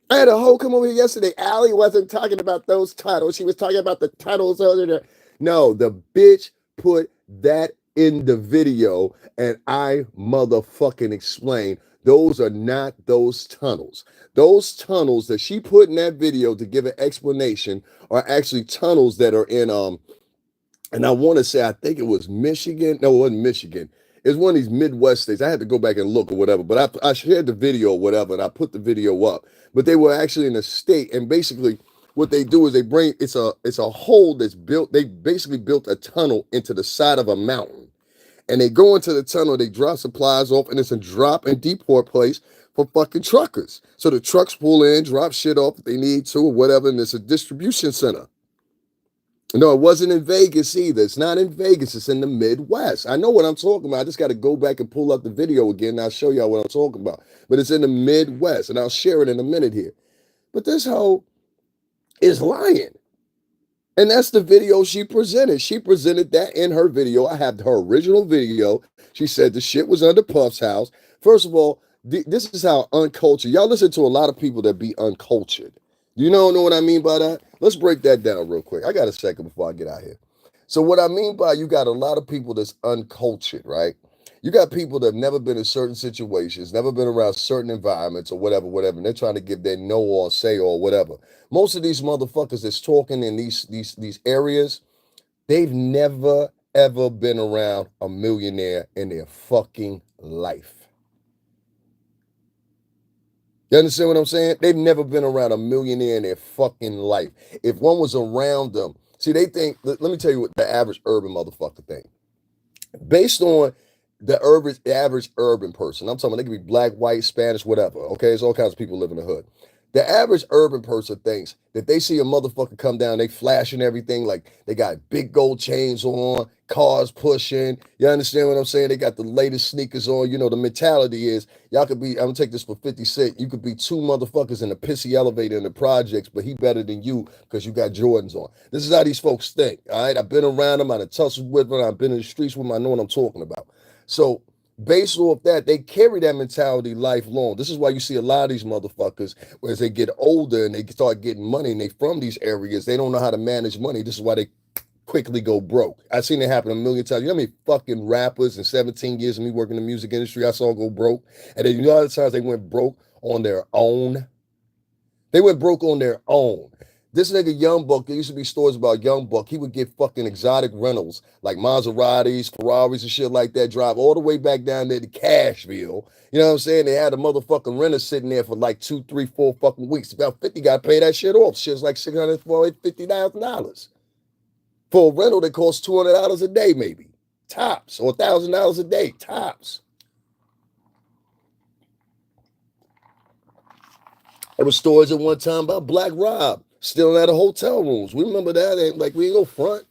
I had a hoe come over here yesterday. Allie wasn't talking about those tunnels. She was talking about the tunnels over there. No, the bitch put that in the video, and I motherfucking explained those are not those tunnels. Those tunnels that she put in that video to give an explanation are actually tunnels that are in and I want to say I think it was Michigan. No, it wasn't Michigan. It's one of these Midwest states. I had to go back and look or whatever, but I shared the video or whatever, and I put the video up. But they were actually in a state, and basically what they do is they bring it's a hole that's built. They basically built a tunnel into the side of a mountain, and they go into the tunnel. They drop supplies off, and it's a drop and deport place for fucking truckers. So the trucks pull in, drop shit off if they need to or whatever, and it's a distribution center. No, it wasn't in Vegas either. It's not in Vegas. It's in the Midwest. I know what I'm talking about. I just got to go back and pull up the video again, and I'll show y'all what I'm talking about. But it's in the Midwest, and I'll share it in a minute here. But this hoe is lying. And that's the video she presented. She presented that in her video. I have her original video. She said the shit was under Puff's house. First of all, this is how uncultured. Y'all listen to a lot of people that be uncultured. You know what I mean by that? Let's break that down real quick. I got a second before I get out here. So what I mean by you got a lot of people that's uncultured, right? You got people that have never been in certain situations, never been around certain environments or whatever, and they're trying to give their know or say or whatever. Most of these motherfuckers that's talking in these areas, they've never ever been around a millionaire in their fucking life. You understand what I'm saying? They've never been around a millionaire in their fucking life. If one was around them, see, they think, let me tell you what the average urban motherfucker think. based on the average urban person. I'm talking about they could be black, white, Spanish, whatever. Okay, there's all kinds of people live in the hood. The average urban person thinks that they see a motherfucker come down, they flashing everything like they got big gold chains on, cars pushing. You understand what I'm saying? They got the latest sneakers on. You know, the mentality is y'all could be, I'm gonna take this for 50 cents. You could be two motherfuckers in a pissy elevator in the projects, but he better than you because you got Jordans on. This is how these folks think. All right. I've been around them, I've tussled with them, I've been in the streets with them, I know what I'm talking about. So based off that, they carry that mentality lifelong. This is why you see a lot of these motherfuckers, as they get older and they start getting money and they from these areas, they don't know how to manage money. This is why they quickly go broke. I've seen it happen a million times. You know how many fucking rappers in 17 years of me working in the music industry I saw go broke? And then you know how many times they went broke on their own? They went broke on their own. This nigga Young Buck, there used to be stories about Young Buck. He would get fucking exotic rentals like Maseratis, Ferraris, and shit like that, drive all the way back down there to Cashville. You know what I'm saying? They had a motherfucking renter sitting there for like 2, 3, 4 fucking weeks. About 50 got to pay that shit off. Shit's like $650,000. For a rental that costs $200 a day, maybe. Tops. Or $1,000 a day. Tops. There was stories at one time about Black Rob stealing out of hotel rooms. We remember that. And like, we ain't go front.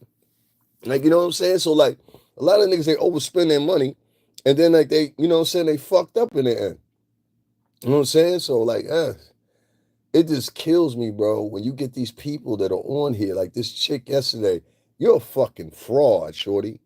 Like, you know what I'm saying? So, like, a lot of niggas, they overspend their money. And then, like, they, you know what I'm saying? They fucked up in the end. You know what I'm saying? So, like, it just kills me, bro, when you get these people that are on here. Like this chick yesterday. You're a fucking fraud, shorty.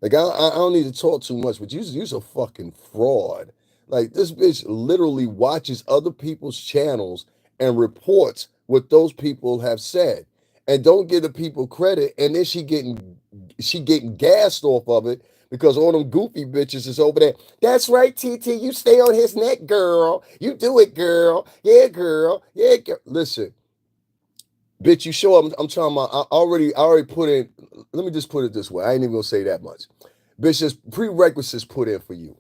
Like, I don't need to talk too much, but you're a fucking fraud. Like, this bitch literally watches other people's channels and reports what those people have said and don't give the people credit. And then she getting gassed off of it because all them goofy bitches is over there. That's right, TT. You stay on his neck, girl. You do it, girl. Yeah, girl. Yeah, girl. Listen, bitch, you show up. I'm talking about, I already put in, let me just put it this way. I ain't even gonna say that much. Bitch, there's prerequisites put in for you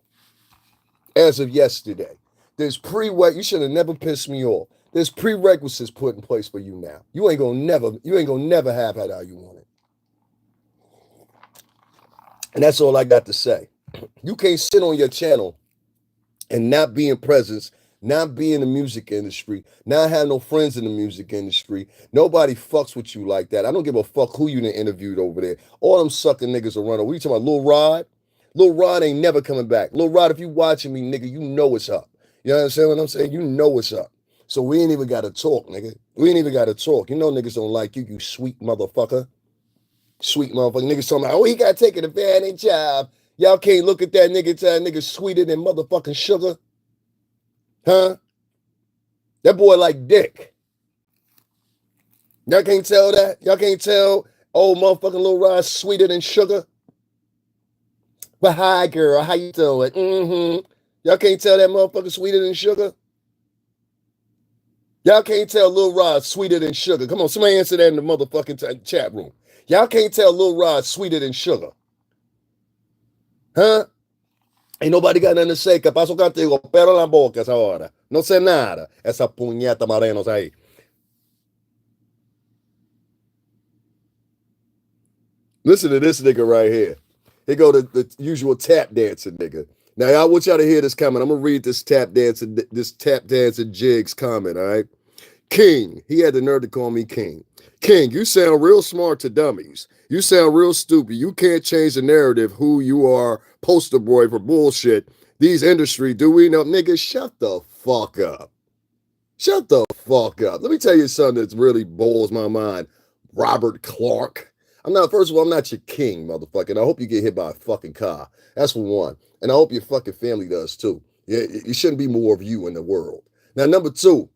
as of yesterday. There's you should have never pissed me off. There's prerequisites put in place for you now. You ain't gonna never have it how you want it. And that's all I got to say. You can't sit on your channel and not be in presence, not be in the music industry, not have no friends in the music industry. Nobody fucks with you like that. I don't give a fuck who you done interviewed over there. All them sucking niggas are running. What you talking about, Lil Rod? Lil Rod ain't never coming back. Lil Rod, if you watching me, nigga, you know what's up. You understand what I'm saying? You know what's up. So we ain't even got to talk, nigga. We ain't even got to talk. You know niggas don't like you, you sweet motherfucker. Sweet motherfucker. Niggas talking about, oh, he got taken advantage of. Y'all can't look at that nigga, tell that nigga sweeter than motherfucking sugar. Huh? That boy like dick. Y'all can't tell that? Y'all can't tell old motherfucking Lil Rod sweeter than sugar? But hi, girl. How you doing? Mm-hmm. Y'all can't tell that motherfucker sweeter than sugar? Y'all can't tell Lil Rod sweeter than sugar. Come on, somebody answer that in the motherfucking chat room. Y'all can't tell Lil Rod sweeter than sugar. Huh? Ain't nobody got nothing to say. Que paso contigo? Pero la boca esa hora. No sé nada. Esa puñeta morenos ahí. Listen to this nigga right here. Here go the usual tap dancing nigga. Now, I want y'all to hear this comment. I'm gonna read this tap dancing Jigs comment, all right? King, he had the nerve to call me King. King, you sound real smart to dummies. You sound real stupid. You can't change the narrative who you are, poster boy for bullshit. These industry, do we know? Nigga, shut the fuck up. Shut the fuck up. Let me tell you something that really boils my mind. Robert Clark. First of all, I'm not your king, motherfucker. And I hope you get hit by a fucking car. That's for one. And I hope your fucking family does too. Yeah, it shouldn't be more of you in the world. Now, number two,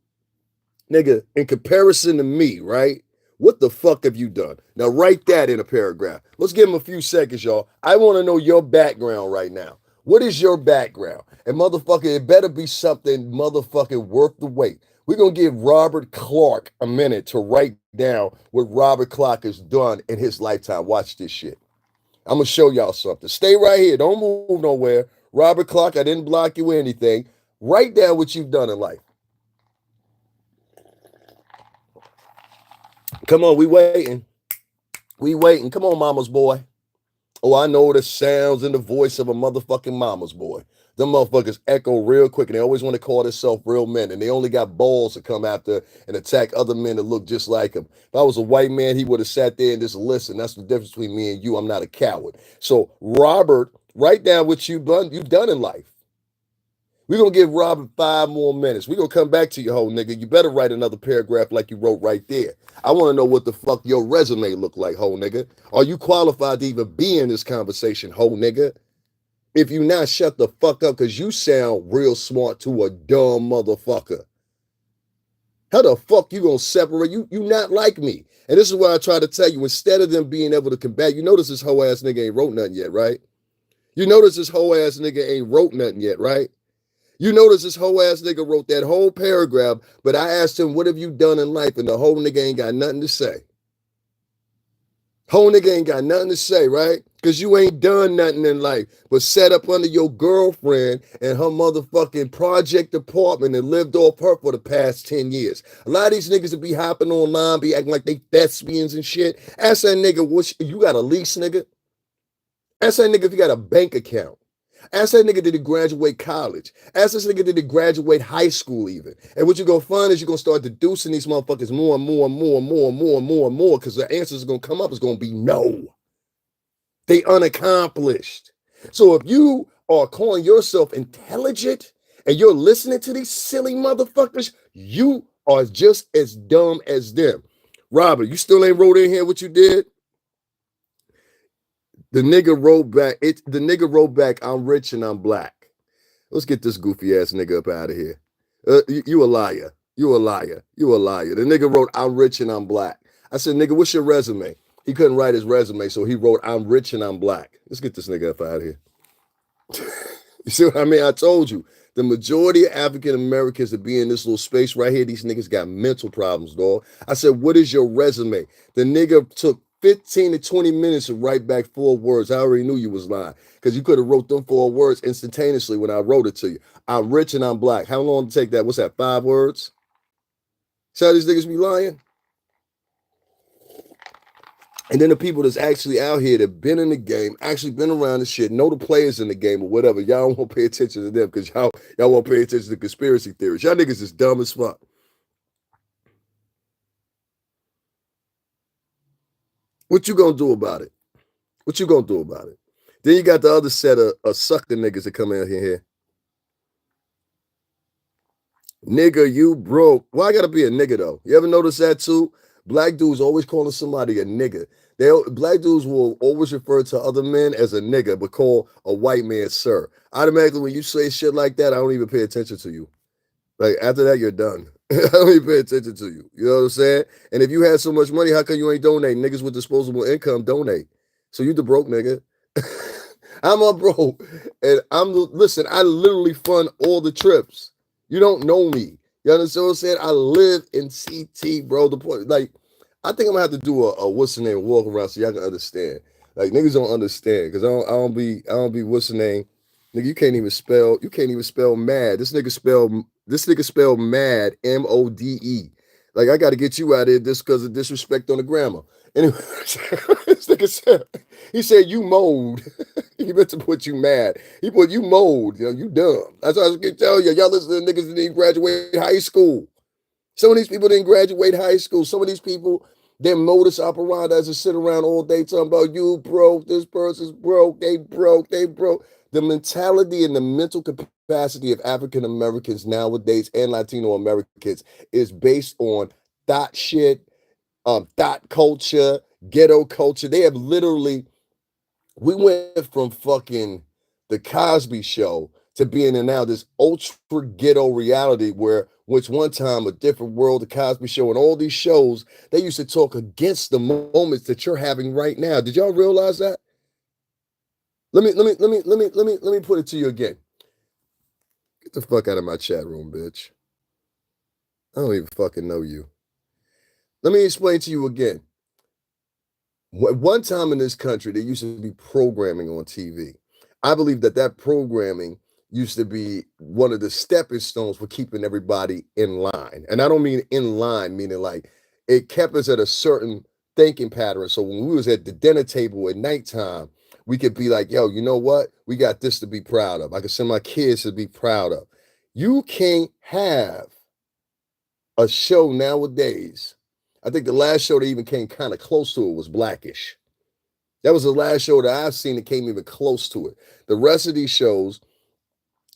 nigga, in comparison to me, right? What the fuck have you done? Now, write that in a paragraph. Let's give him a few seconds, y'all. I want to know your background right now. What is your background? And motherfucker, it better be something motherfucking worth the wait. We're going to give Robert Clark a minute to write down what Robert Clark has done in his lifetime. Watch this shit. I'm going to show y'all something. Stay right here. Don't move nowhere. Robert Clark, I didn't block you or anything. Write down what you've done in life. Come on, we waiting. We waiting. Come on, mama's boy. Oh, I know the sounds and the voice of a motherfucking mama's boy. Them motherfuckers echo real quick, and they always want to call themselves real men, and they only got balls to come after and attack other men that look just like him. If I was a white man, he would have sat there and just listened. That's the difference between me and you. I'm not a coward. So, Robert, write down what you've done in life. We're gonna give Robert 5 more minutes. We're gonna come back to you, whole nigga. You better write another paragraph like you wrote right there. I want to know what the fuck your resume look like, whole nigga. Are you qualified to even be in this conversation, whole nigga? If you not, shut the fuck up, because you sound real smart to a dumb motherfucker. How the fuck you gonna separate? You not like me. And this is why I try to tell you, instead of them being able to combat, you notice this whole ass nigga ain't wrote nothing yet, right? You notice this whole ass nigga ain't wrote nothing yet, right? You notice this whole ass nigga wrote that whole paragraph, but I asked him, what have you done in life? And the whole nigga ain't got nothing to say. Whole nigga ain't got nothing to say, right? Because you ain't done nothing in life but sat up under your girlfriend and her motherfucking project apartment and lived off her for the past 10 years. A lot of these niggas that be hopping online, be acting like they thespians and shit. Ask that nigga, what you got a lease, nigga? Ask that nigga if you got a bank account. Ask that nigga, did he graduate college? Ask this nigga, did he graduate high school even? And what you're going to find is you're going to start deducing these motherfuckers more and more and more and more and more and more and more, because the answers are going to come up is going to be no. They unaccomplished. So if you are calling yourself intelligent and you're listening to these silly motherfuckers, you are just as dumb as them. Robert, you still ain't wrote in here what you did? The nigga wrote back, I'm rich and I'm black. Let's get this goofy ass nigga up out of here. You a liar. You a liar. You a liar. The nigga wrote, I'm rich and I'm black. I said, nigga, what's your resume? He couldn't write his resume, so he wrote, I'm rich and I'm black. Let's get this nigga up out of here. You see what I mean? I told you, the majority of African Americans that be in this little space right here, these niggas got mental problems, dog. I said, what is your resume? The nigga took 15 to 20 minutes to write back 4 words. I already knew you was lying, because you could have wrote them 4 words instantaneously when I wrote it to you. I'm rich and I'm black. How long to take that? What's that, 5 words? See how these niggas be lying? And then the people that's actually out here that been in the game, actually been around the shit, know the players in the game or whatever, y'all don't want to pay attention to them, because y'all won't pay attention to conspiracy theories. Y'all niggas is dumb as fuck. What you gonna do about it? What you gonna do about it? Then you got the other set of sucker niggas that come out here. Nigga, you broke. Why I gotta be a nigga though? You ever notice that too? Black dudes always calling somebody a nigga. Black dudes will always refer to other men as a nigga, but call a white man sir. Automatically, when you say shit like that, I don't even pay attention to you. Like, after that, you're done. I don't even pay attention to you. You know what I'm saying? And if you had so much money, how come you ain't donate? Niggas with disposable income donate. So you the broke nigga. I'm a broke. And listen, I literally fund all the trips. You don't know me. You understand what I'm saying? I live in CT, bro. The point, like, I think I'm gonna have to do a what's the name walk around so y'all can understand. Like, niggas don't understand, because I don't be what's the name. Nigga, you can't even spell mad. This nigga spelled mad, MODE. Like, I got to get you out of here just because of disrespect on the grammar. Anyway, this nigga said, he said you mold. He meant to put you mad. He put you mold. You know, you dumb. That's what I was gonna tell you. Y'all listen to niggas that didn't graduate high school. Some of these people didn't graduate high school. Some of these people, their modus operandi is to sit around all day talking about you broke, this person's broke, they broke. The mentality and the mental capacity of African Americans nowadays and Latino Americans is based on thought shit, thought culture, ghetto culture. They have literally, we went from fucking the Cosby Show to being in now this ultra ghetto reality where, which one time, A Different World, the Cosby Show, and all these shows, they used to talk against the moments that you're having right now. Did y'all realize that? Let me put it to you again. Get the fuck out of my chat room, bitch. I don't even fucking know you. Let me explain to you again. One time in this country, there used to be programming on TV. I believe that programming used to be one of the stepping stones for keeping everybody in line. And I don't mean in line, meaning like it kept us at a certain thinking pattern. So when we was at the dinner table at nighttime, We could be like, yo, you know what? We got this to be proud of. I could send my kids to be proud of. You can't have a show nowadays. I think the last show that even came kind of close to it was Blackish. That was the last show that I've seen that came even close to it. The rest of these shows,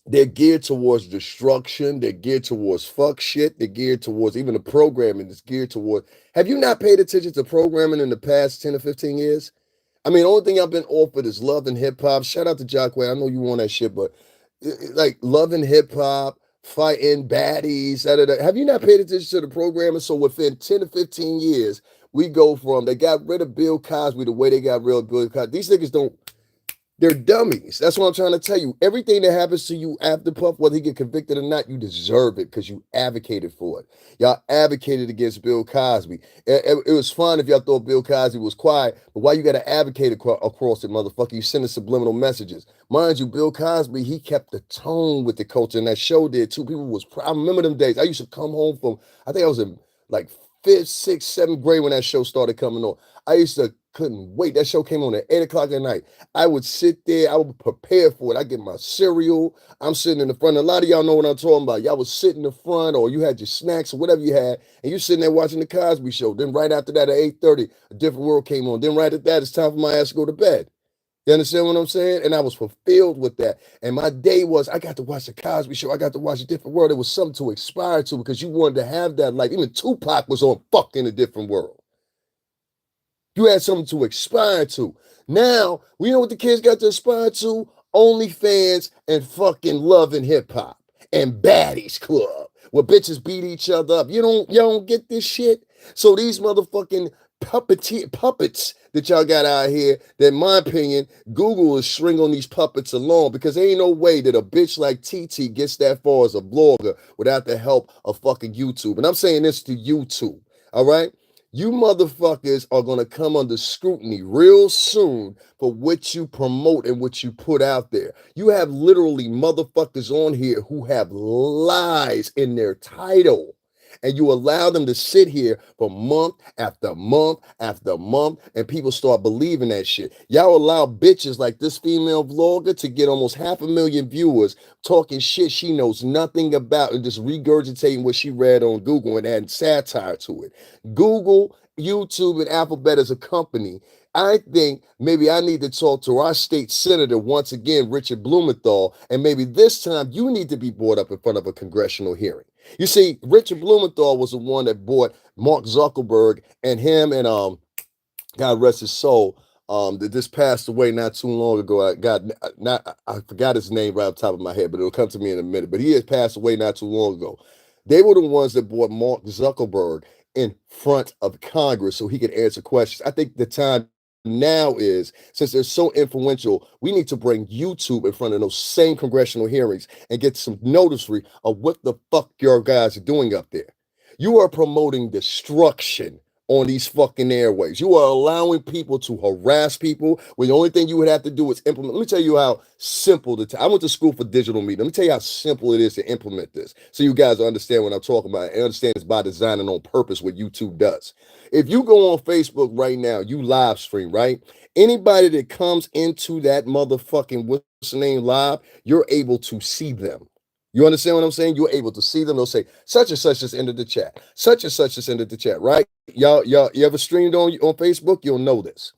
they're geared towards destruction. They're geared towards fuck shit. They're geared towards even the programming is geared towards. Have you not paid attention to programming in the past 10 or 15 years? I mean, the only thing I've been offered is love and hip hop. Shout out to Jockway. I know you want that shit, but like love and hip hop, fighting baddies. Da, da, da. Have you not paid attention to the programming? So within 10 to 15 years, we go from they got rid of Bill Cosby the way they got rid of Bill Cosby. These niggas don't. They're dummies. That's what I'm trying to tell you. Everything that happens to you after Puff, whether he get convicted or not, you deserve it because you advocated for it. Y'all advocated against Bill Cosby. It was fun if y'all thought Bill Cosby was quiet, but why you got to advocate across it, motherfucker? You sending subliminal messages. Mind you, Bill Cosby, he kept the tone with the culture, and that show did too. People was proud. I remember them days. I used to come home from, I think I was in like fifth, sixth, seventh grade when that show started coming on. I used to couldn't wait. That show came on at 8 o'clock at night. I would sit there. I would prepare for it. I get my cereal. I'm sitting in the front. A lot of y'all know what I'm talking about. Y'all was sitting in the front, or you had your snacks or whatever you had, and you're sitting there watching the Cosby Show. Then right after that, at 8:30, A Different World came on. Then right after that, it's time for my ass to go to bed. You understand what I'm saying? And I was fulfilled with that. And my day was, I got to watch the Cosby Show. I got to watch A Different World. It was something to aspire to because you wanted to have that life. Even Tupac was on fucking A Different World. You had something to aspire to. Now, we know what the kids got to aspire to? OnlyFans and fucking Love and Hip Hop and Baddies Club, where bitches beat each other up. Y'all don't get this shit? So these motherfucking puppets that y'all got out here, that in my opinion, Google is string on these puppets alone because there ain't no way that a bitch like TT gets that far as a blogger without the help of fucking YouTube. And I'm saying this to YouTube, all right? You motherfuckers are going to come under scrutiny real soon for what you promote and what you put out there. You have literally motherfuckers on here who have lies in their title. And you allow them to sit here for month after month after month, and people start believing that shit. Y'all allow bitches like this female vlogger to get almost 500,000 viewers talking shit she knows nothing about and just regurgitating what she read on Google and adding satire to it. Google, YouTube, and Alphabet as a company. I think maybe I need to talk to our state senator once again, Richard Blumenthal, and maybe this time you need to be brought up in front of a congressional hearing. You see, Richard Blumenthal was the one that bought Mark Zuckerberg and him and God rest his soul, that just passed away not too long ago. I forgot his name right off the top of my head, but it'll come to me in a minute. But he has passed away not too long ago. They were the ones that brought Mark Zuckerberg in front of Congress so he could answer questions. I think the time now is, since they're so influential, we need to bring YouTube in front of those same congressional hearings and get some noticery of what the fuck your guys are doing up there. You are promoting destruction on these fucking airways. You are allowing people to harass people when the only thing you would have to do is implement. Let me tell you how simple I went to school for digital media. Let me tell you how simple it is to implement this so you guys understand what I'm talking about and understand it's by design and on purpose what YouTube does. If you go on Facebook right now, you live stream, right? Anybody that comes into that motherfucking what's the name live, you're able to see them. You understand what I'm saying? You're able to see them. They'll say, such and such just entered the chat. Such and such just entered the chat, right? Y'all, you ever streamed on Facebook? You'll know this.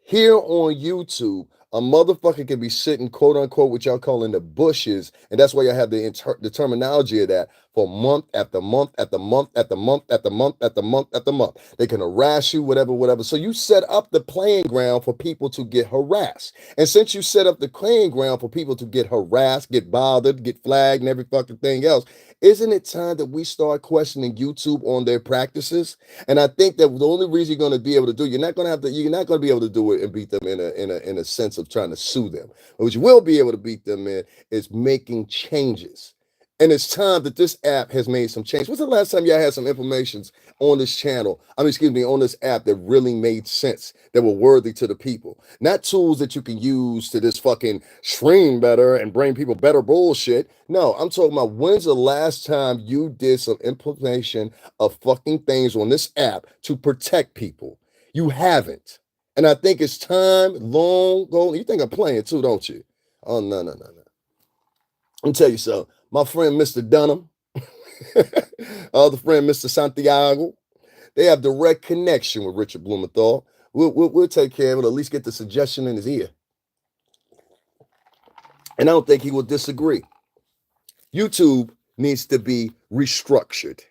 Here on YouTube, a motherfucker can be sitting, quote unquote, what y'all call in the bushes, and that's why y'all have the terminology of that for month after month after month after month after month after month after month. They can harass you, whatever. So you set up the playing ground for people to get harassed. And since you set up the playing ground for people to get harassed, get bothered, get flagged, and every fucking thing else, isn't it time that we start questioning YouTube on their practices? And I think that the only reason you're going to be able to do, you're not going to be able to do it and beat them in a sense of trying to sue them. But what you will be able to beat them in is making changes. And it's time that this app has made some change. When's the last time y'all had some informations on this channel? On this app that really made sense, that were worthy to the people. Not tools that you can use to just fucking stream better and bring people better bullshit. No, I'm talking about when's the last time you did some implementation of fucking things on this app to protect people? You haven't. And I think it's time, long gone. You think I'm playing too, don't you? Oh, no, no, no, no. Let me tell you something. My friend, Mr. Dunham, other friend, Mr. Santiago, they have direct connection with Richard Blumenthal. We'll take care of it, at least get the suggestion in his ear. And I don't think he will disagree. YouTube needs to be restructured.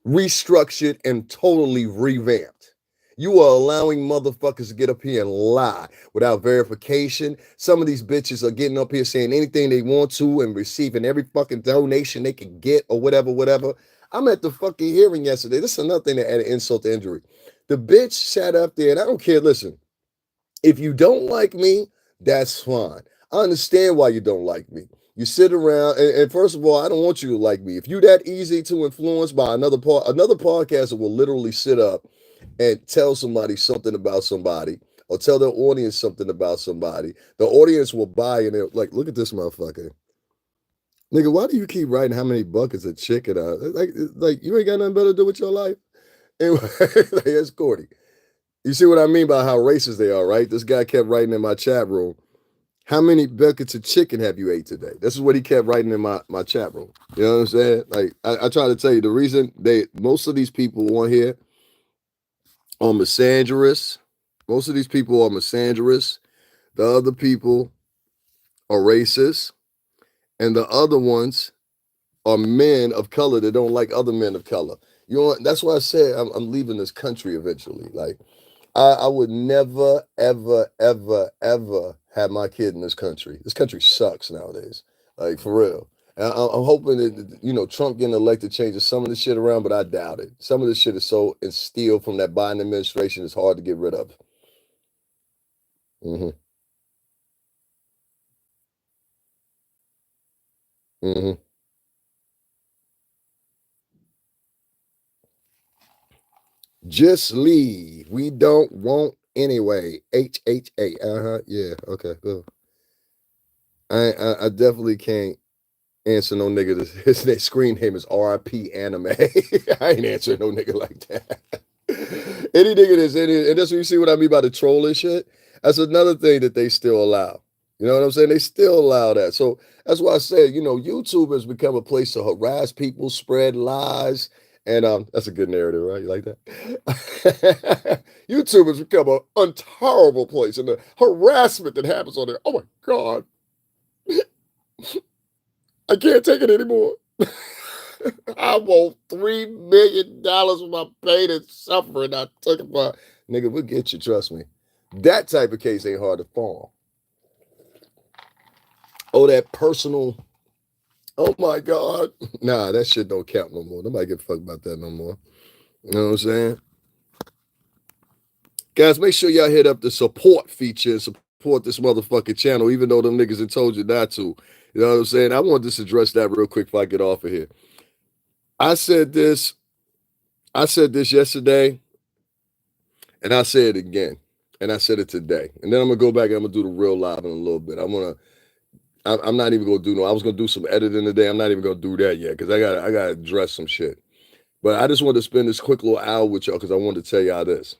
Restructured and totally revamped. You are allowing motherfuckers to get up here and lie without verification. Some of these bitches are getting up here saying anything they want to and receiving every fucking donation they can get or whatever. I'm at the fucking hearing yesterday. This is another thing that added insult to injury. The bitch sat up there, and I don't care. Listen, if you don't like me, that's fine. I understand why you don't like me. You sit around, and first of all, I don't want you to like me. If you're that easy to influence by another podcaster will literally sit up and tell somebody something about somebody, or tell their audience something about somebody. The audience will buy, and they're like, look at this motherfucker. Nigga, why do you keep writing how many buckets of chicken are? Like you ain't got nothing better to do with your life? Anyway, like, that's corny. You see what I mean by how racist they are, right? This guy kept writing in my chat room, how many buckets of chicken have you ate today? This is what he kept writing in my chat room. You know what I'm saying? Like, I try to tell you, the reason most of these people on here are misandrous. Most of these people are misandrous. The other people are racist. And the other ones are men of color that don't like other men of color. You know, that's why I said I'm leaving this country eventually. Like, I would never, ever, ever, ever have my kid in this country. This country sucks nowadays, like for real. And I'm hoping that, Trump getting elected changes some of this shit around, but I doubt it. Some of this shit is so instilled from that Biden administration, it's hard to get rid of. Mm-hmm. Mm-hmm. Just leave. We don't want anyway. HHA. Yeah. Okay. Cool. I definitely can't answer no nigga. His screen name is RIP Anime. I ain't answering no nigga like that. Any nigga that's and that's what you see what I mean by the trolling shit. That's another thing that they still allow. You know what I'm saying? They still allow that. So that's why I said, YouTube has become a place to harass people, spread lies, and that's a good narrative, right? You like that? YouTube has become an untolerable place, and the harassment that happens on there. Oh my God. I can't take it anymore. I want $3 million for my pain and suffering. I took it for nigga, we'll get you, trust me. That type of case ain't hard to form. Oh, that personal. Oh my God. Nah, that shit don't count no more. Nobody give a fuck about that no more. You know what I'm saying? Guys, make sure y'all hit up the support feature and support this motherfucking channel, even though them niggas have told you not to. You know what I'm saying? I want to address that real quick before I get off of here. I said this yesterday, and I say it again, and I said it today. And then I'm gonna go back and I'm gonna do the real live in a little bit. I'm not even gonna do I was gonna do some editing today. I'm not even gonna do that yet because I gotta address some shit. But I just wanted to spend this quick little hour with y'all because I wanted to tell y'all this.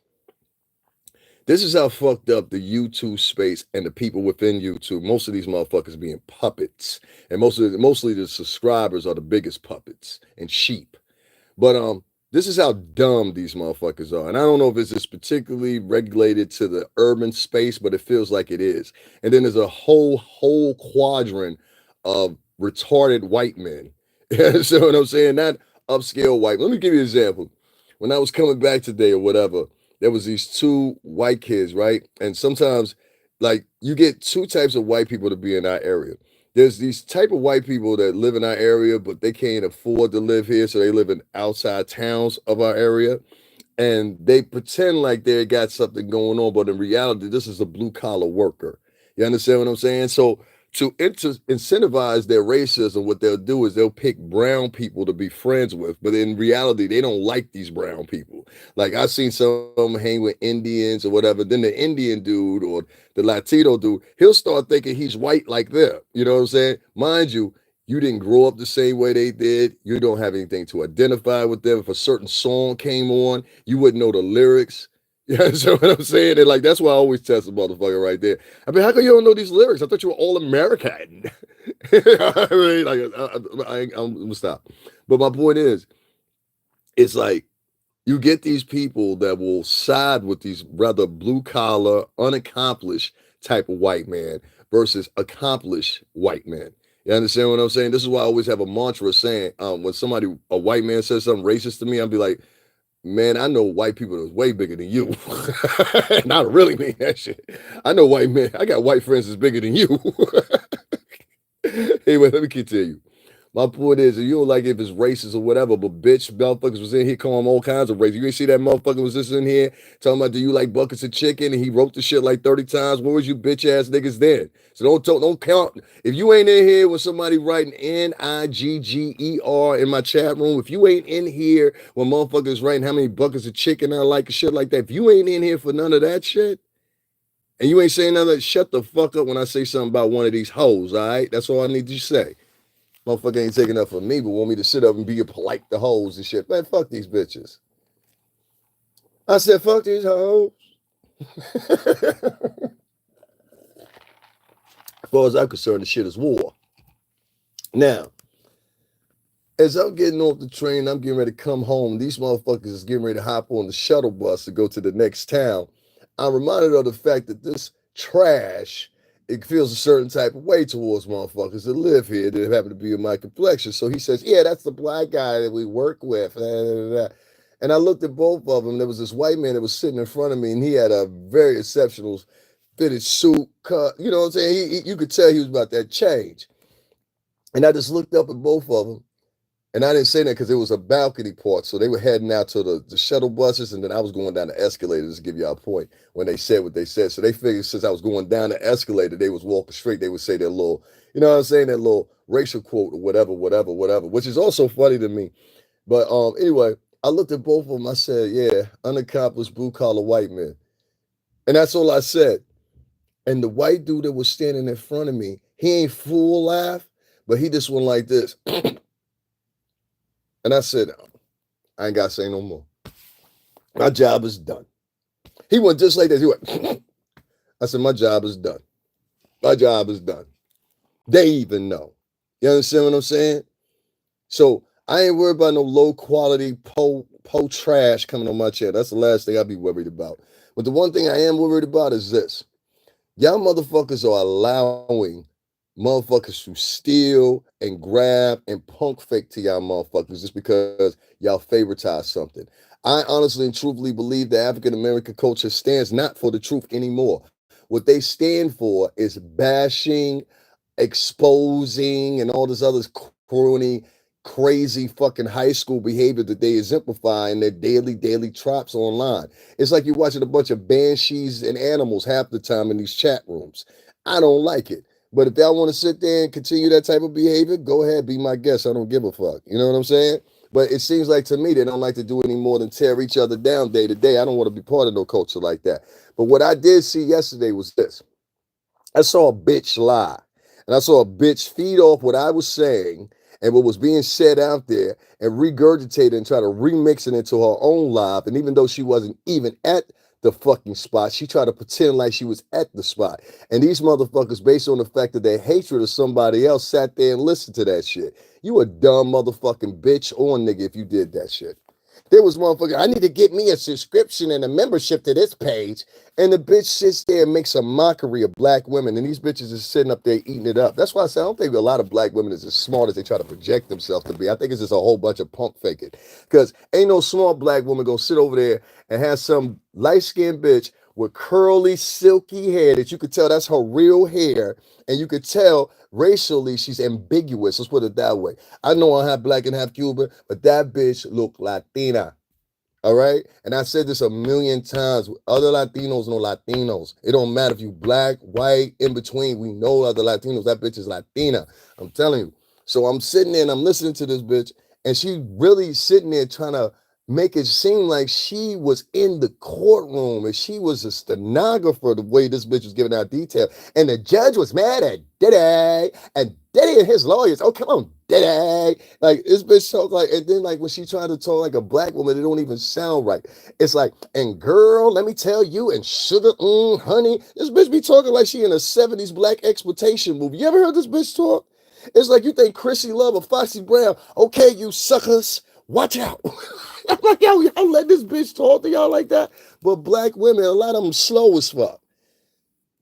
This is how fucked up the YouTube space and the people within YouTube. Most of these motherfuckers being puppets, and mostly the subscribers are the biggest puppets and sheep. But this is how dumb these motherfuckers are. And I don't know if it's just particularly regulated to the urban space, but it feels like it is. And then there's a whole quadrant of retarded white men. You know what I'm saying? Not upscale white. Let me give you an example. When I was coming back today or whatever, there was these two white kids, right? And sometimes, like, you get two types of white people to be in our area. There's these type of white people that live in our area, but they can't afford to live here, so they live in outside towns of our area, and they pretend like they got something going on, but in reality, this is a blue collar worker. You understand what I'm saying? So to incentivize their racism, what they'll do is they'll pick brown people to be friends with, but in reality, they don't like these brown people. Like, I've seen some of them hang with Indians or whatever. Then the Indian dude or the Latino dude, he'll start thinking he's white like them. You know what I'm saying? Mind you, You didn't grow up the same way they did. You don't have anything to identify with them. If a certain song came on, you wouldn't know the lyrics. You understand what I'm saying? And like, that's why I always test the motherfucker right there. I mean, how come you don't know these lyrics? I thought you were all American. I mean, like, I'm gonna stop. But my point is, it's like, you get these people that will side with these rather blue collar, unaccomplished type of white man versus accomplished white men. You understand what I'm saying? This is why I always have a mantra saying, when a white man says something racist to me, I'll be like, man, I know white people that's way bigger than you. And I really mean that shit. I know white men. I got white friends that's bigger than you. Anyway, let me continue. My point is, you don't like if it's racist or whatever, but bitch, motherfuckers was in here calling all kinds of race. You ain't see that motherfucker was just in here talking about, do you like buckets of chicken? And he wrote the shit like 30 times. Where was you bitch ass niggas then? So don't count. If you ain't in here with somebody writing Nigger in my chat room, if you ain't in here when motherfuckers writing how many buckets of chicken I like and shit like that, if you ain't in here for none of that shit, and you ain't saying none of that, shut the fuck up when I say something about one of these hoes, all right? That's all I need you to say. Motherfucker ain't taking up for me, but want me to sit up and be polite to hoes and shit. Man, fuck these bitches. I said, fuck these hoes. As far as I'm concerned, the shit is war. Now, as I'm getting off the train, I'm getting ready to come home. These motherfuckers is getting ready to hop on the shuttle bus to go to the next town. I'm reminded of the fact that this trash, it feels a certain type of way towards motherfuckers that live here that happen to be in my complexion. So he says, yeah, that's the black guy that we work with. And I looked at both of them. There was this white man that was sitting in front of me, and he had a very exceptional fitted suit cut. You know what I'm saying? You could tell he was about that change. And I just looked up at both of them. And I didn't say that because it was a balcony part. So they were heading out to the shuttle buses, and then I was going down the escalators to give y'all a point when they said what they said. So they figured since I was going down the escalator, they was walking straight. They would say their little, you know what I'm saying, that little racial quote or whatever, which is also funny to me. But anyway, I looked at both of them. I said, yeah, unaccomplished blue-collar white men. And that's all I said. And the white dude that was standing in front of me, he ain't full laugh, but he just went like this. And I said, I ain't got to say no more. My job is done. He went just like this. He went, I said, my job is done. My job is done. They even know. You understand what I'm saying? So I ain't worried about no low quality po trash coming on my chair. That's the last thing I'll be worried about. But the one thing I am worried about is this. Y'all motherfuckers are allowing motherfuckers to steal and grab and punk fake to y'all motherfuckers just because y'all favoritize something. I honestly and truthfully believe the African American culture stands not for the truth anymore. What they stand for is bashing, exposing, and all this other crony, crazy fucking high school behavior that they exemplify in their daily tropes online. It's like you're watching a bunch of banshees and animals half the time in these chat rooms. I don't like it. But if y'all want to sit there and continue that type of behavior, go ahead, be my guest. I don't give a fuck. You know what I'm saying? But it seems like to me, they don't like to do any more than tear each other down day to day. I don't want to be part of no culture like that. But what I did see yesterday was this. I saw a bitch lie. And I saw a bitch feed off what I was saying and what was being said out there and regurgitate it and try to remix it into her own life. And even though she wasn't even at the fucking spot, she tried to pretend like she was at the spot. And these motherfuckers, based on the fact that their hatred of somebody else, sat there and listened to that shit. You a dumb motherfucking bitch or nigga if you did that shit. There was motherfucker, I need to get me a subscription and a membership to this page. And the bitch sits there and makes a mockery of black women. And these bitches is sitting up there eating it up. That's why I say I don't think a lot of black women is as smart as they try to project themselves to be. I think it's just a whole bunch of pump faking. Because ain't no smart black woman gonna sit over there and have some light-skinned bitch with curly, silky hair that you could tell that's her real hair. And you could tell racially she's ambiguous. Let's put it that way. I know I'm half black and half Cuban, but that bitch look Latina. All right. And I said this a million times. Other Latinos know Latinos. It don't matter if you black, white, in between. We know other Latinos. That bitch is Latina. I'm telling you. So I'm sitting there and I'm listening to this bitch, and she really sitting there trying to make it seem like she was in the courtroom and she was a stenographer, the way this bitch was giving out detail. And the judge was mad at Diddy and Diddy and his lawyers. Oh, come on, Diddy. Like this bitch talk like, and then like when she tried to talk like a black woman, it don't even sound right. It's like, and girl, let me tell you, and sugar, honey. This bitch be talking like she in a 70s black exploitation movie. You ever heard this bitch talk? It's like you think Chrissy Love or Foxy Brown, okay, you suckers, watch out. I'm like, yo, y'all let this bitch talk to y'all like that. But black women, a lot of them slow as fuck.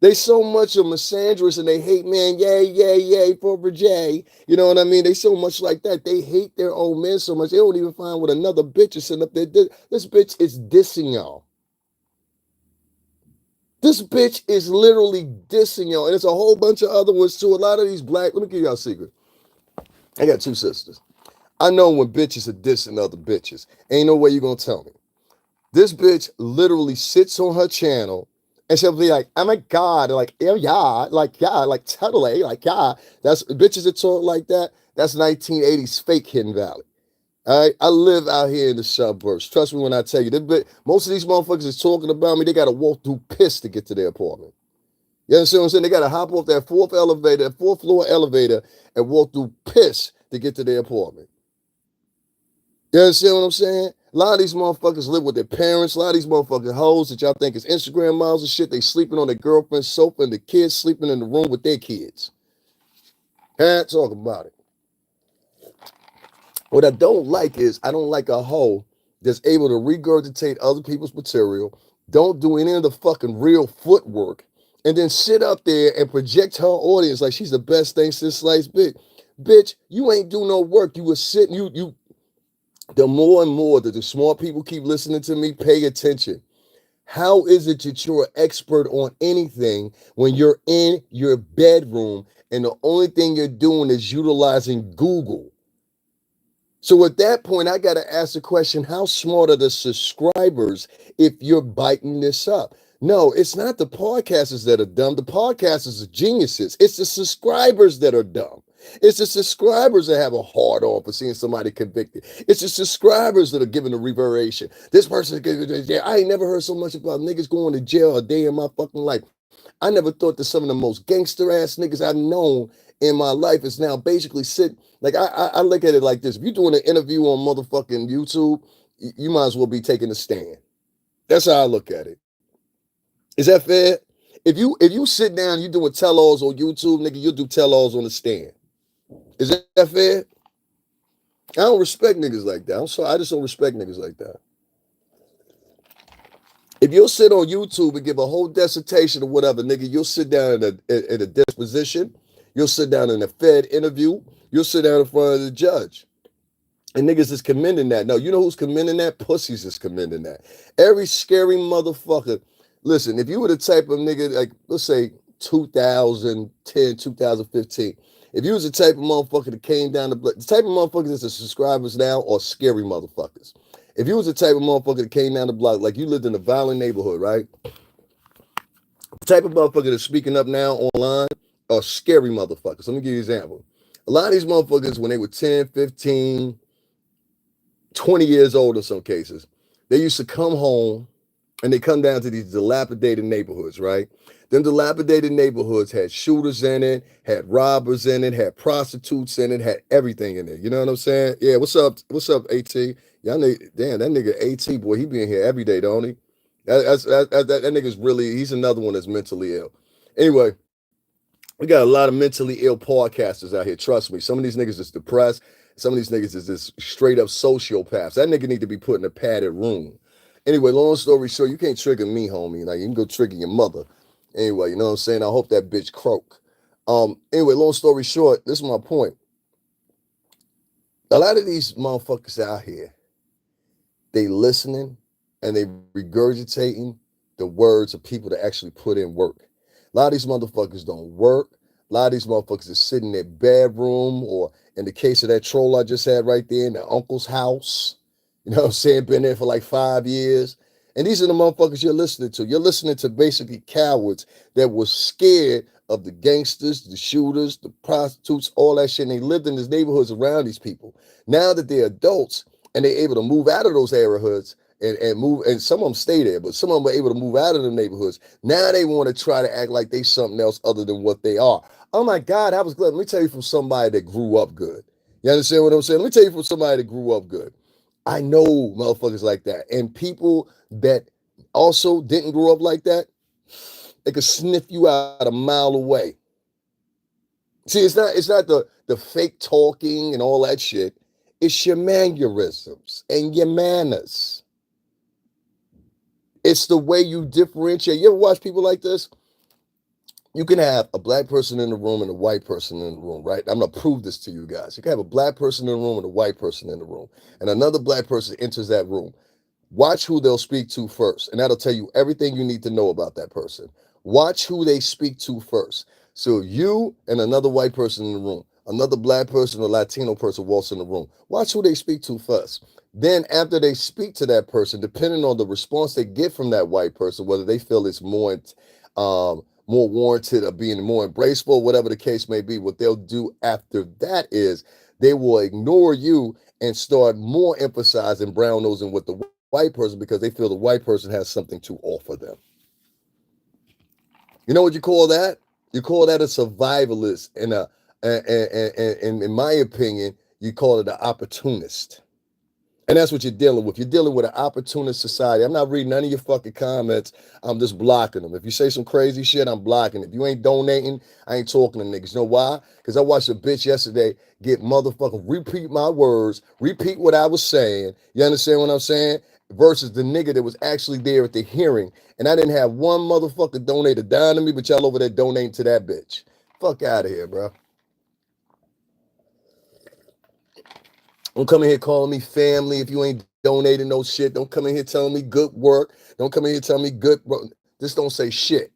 They so much of misandrous and they hate man, yay, yay, yay, for J. You know what I mean? They so much like that. They hate their own men so much. They don't even find what another bitch is sitting up there. This bitch is dissing y'all. This bitch is literally dissing y'all. And it's a whole bunch of other ones too. A lot of these black, let me give y'all a secret. I got two sisters. I know when bitches are dissing other bitches. Ain't no way you gonna tell me. This bitch literally sits on her channel and she'll be like, oh my God, like, yeah, like totally, like, yeah. That's bitches that talk like that. That's 1980s fake Hidden Valley. All right. I live out here in the suburbs. Trust me when I tell you, most of these motherfuckers is talking about me. They got to walk through piss to get to their apartment. You understand what I'm saying? They got to hop off that fourth floor elevator and walk through piss to get to their apartment. You understand what I'm saying? A lot of these motherfuckers live with their parents. A lot of these motherfucking hoes that y'all think is Instagram models and shit, they sleeping on their girlfriend's sofa and the kids sleeping in the room with their kids. Can't talk about it. What I don't like is I don't like a hoe that's able to regurgitate other people's material, don't do any of the fucking real footwork, and then sit up there and project her audience like she's the best thing since sliced big. Bitch, you ain't do no work. You was sitting, the more and more that the smart people keep listening to me, pay attention. How is it that you're an expert on anything when you're in your bedroom and the only thing you're doing is utilizing Google? So at that point, I got to ask the question, how smart are the subscribers if you're biting this up? No, it's not the podcasters that are dumb. The podcasters are geniuses. It's the subscribers that are dumb. It's the subscribers that have a hard on for seeing somebody convicted. It's the subscribers that are giving the reverberation. This person, I ain't never heard so much about niggas going to jail a day in my fucking life. I never thought that some of the most gangster ass niggas I've known in my life is now basically like I look at it like this. If you're doing an interview on motherfucking YouTube, you might as well be taking a stand. That's how I look at it. Is that fair? If you sit down, you doing tell-alls on YouTube, nigga, you'll do tell-alls on the stand. Is that fair? I don't respect niggas like that. I'm sorry, I just don't respect niggas like that. If you'll sit on YouTube and give a whole dissertation or whatever, nigga, you'll sit down in a disposition, you'll sit down in a Fed interview, you'll sit down in front of the judge. And niggas is commending that. No, you know who's commending that? Pussies is commending that. Every scary motherfucker. Listen, if you were the type of nigga, like, let's say 2010, 2015, if you was the type of motherfucker that came down the type of motherfuckers that's the subscribers now are scary motherfuckers. If you was the type of motherfucker that came down the block, like you lived in a violent neighborhood, right? The type of motherfucker that's speaking up now online are scary motherfuckers. Let me give you an example. A lot of these motherfuckers, when they were 10, 15, 20 years old in some cases, they used to come home and they come down to these dilapidated neighborhoods, right? Them dilapidated neighborhoods had shooters in it, had robbers in it, had prostitutes in it, had everything in it. You know what I'm saying? Yeah, what's up? What's up, AT? Y'all damn, that nigga AT, boy, he be in here every day, don't he? That nigga's really, he's another one that's mentally ill. Anyway, we got a lot of mentally ill podcasters out here. Trust me. Some of these niggas is depressed. Some of these niggas is just straight up sociopaths. That nigga need to be put in a padded room. Anyway, long story short, you can't trigger me, homie. Like, you can go trigger your mother. Anyway, you know what I'm saying? I hope that bitch croak. Anyway, long story short, this is my point. A lot of these motherfuckers out here, they listening and they regurgitating the words of people that actually put in work. A lot of these motherfuckers don't work. A lot of these motherfuckers is sitting in their bedroom, or in the case of that troll I just had right there, in their uncle's house. You know what I'm saying? Been there for like 5 years. And these are the motherfuckers you're listening to. You're listening to basically cowards that were scared of the gangsters, the shooters, the prostitutes, all that shit. And they lived in these neighborhoods around these people. Now that they're adults and they able to move out of those neighborhoods and move, and some of them stay there, but some of them are able to move out of the neighborhoods. Now they want to try to act like they something else other than what they are. Oh my God, I was glad. Let me tell you from somebody that grew up good. You understand what I'm saying? Let me tell you from somebody that grew up good. I know motherfuckers like that. And people that also didn't grow up like that, they could sniff you out a mile away. See, it's not the fake talking and all that shit. It's your mannerisms and your manners. It's the way you differentiate. You ever watch people like this? You can have a black person in the room and a white person in the room, right? I'm gonna prove this to you guys. You can have a black person in the room and a white person in the room, and another black person enters that room. Watch who they'll speak to first, and that'll tell you everything you need to know about that person. Watch who they speak to first. So you and another white person in the room, another black person or Latino person walks in the room. Watch who they speak to first. Then after they speak to that person, depending on the response they get from that white person, whether they feel it's more warranted or being more embraceful, whatever the case may be, what they'll do after that is they will ignore you and start more emphasizing brown nosing with the white person because they feel the white person has something to offer them. You know what you call that? You call that a survivalist, and in my opinion, you call it an opportunist. And that's what you're dealing with. You're dealing with an opportunist society. I'm not reading none of your fucking comments. I'm just blocking them. If you say some crazy shit, I'm blocking. If you ain't donating, I ain't talking to niggas. You know why? Because I watched a bitch yesterday get motherfucker repeat my words, repeat what I was saying. You understand what I'm saying? Versus the nigga that was actually there at the hearing. And I didn't have one motherfucker donate a dime to me, but y'all over there donating to that bitch. Fuck out of here, bro. Don't come in here calling me family if you ain't donating no shit. Don't come in here telling me good work. Don't come in here telling me good. Just don't say shit.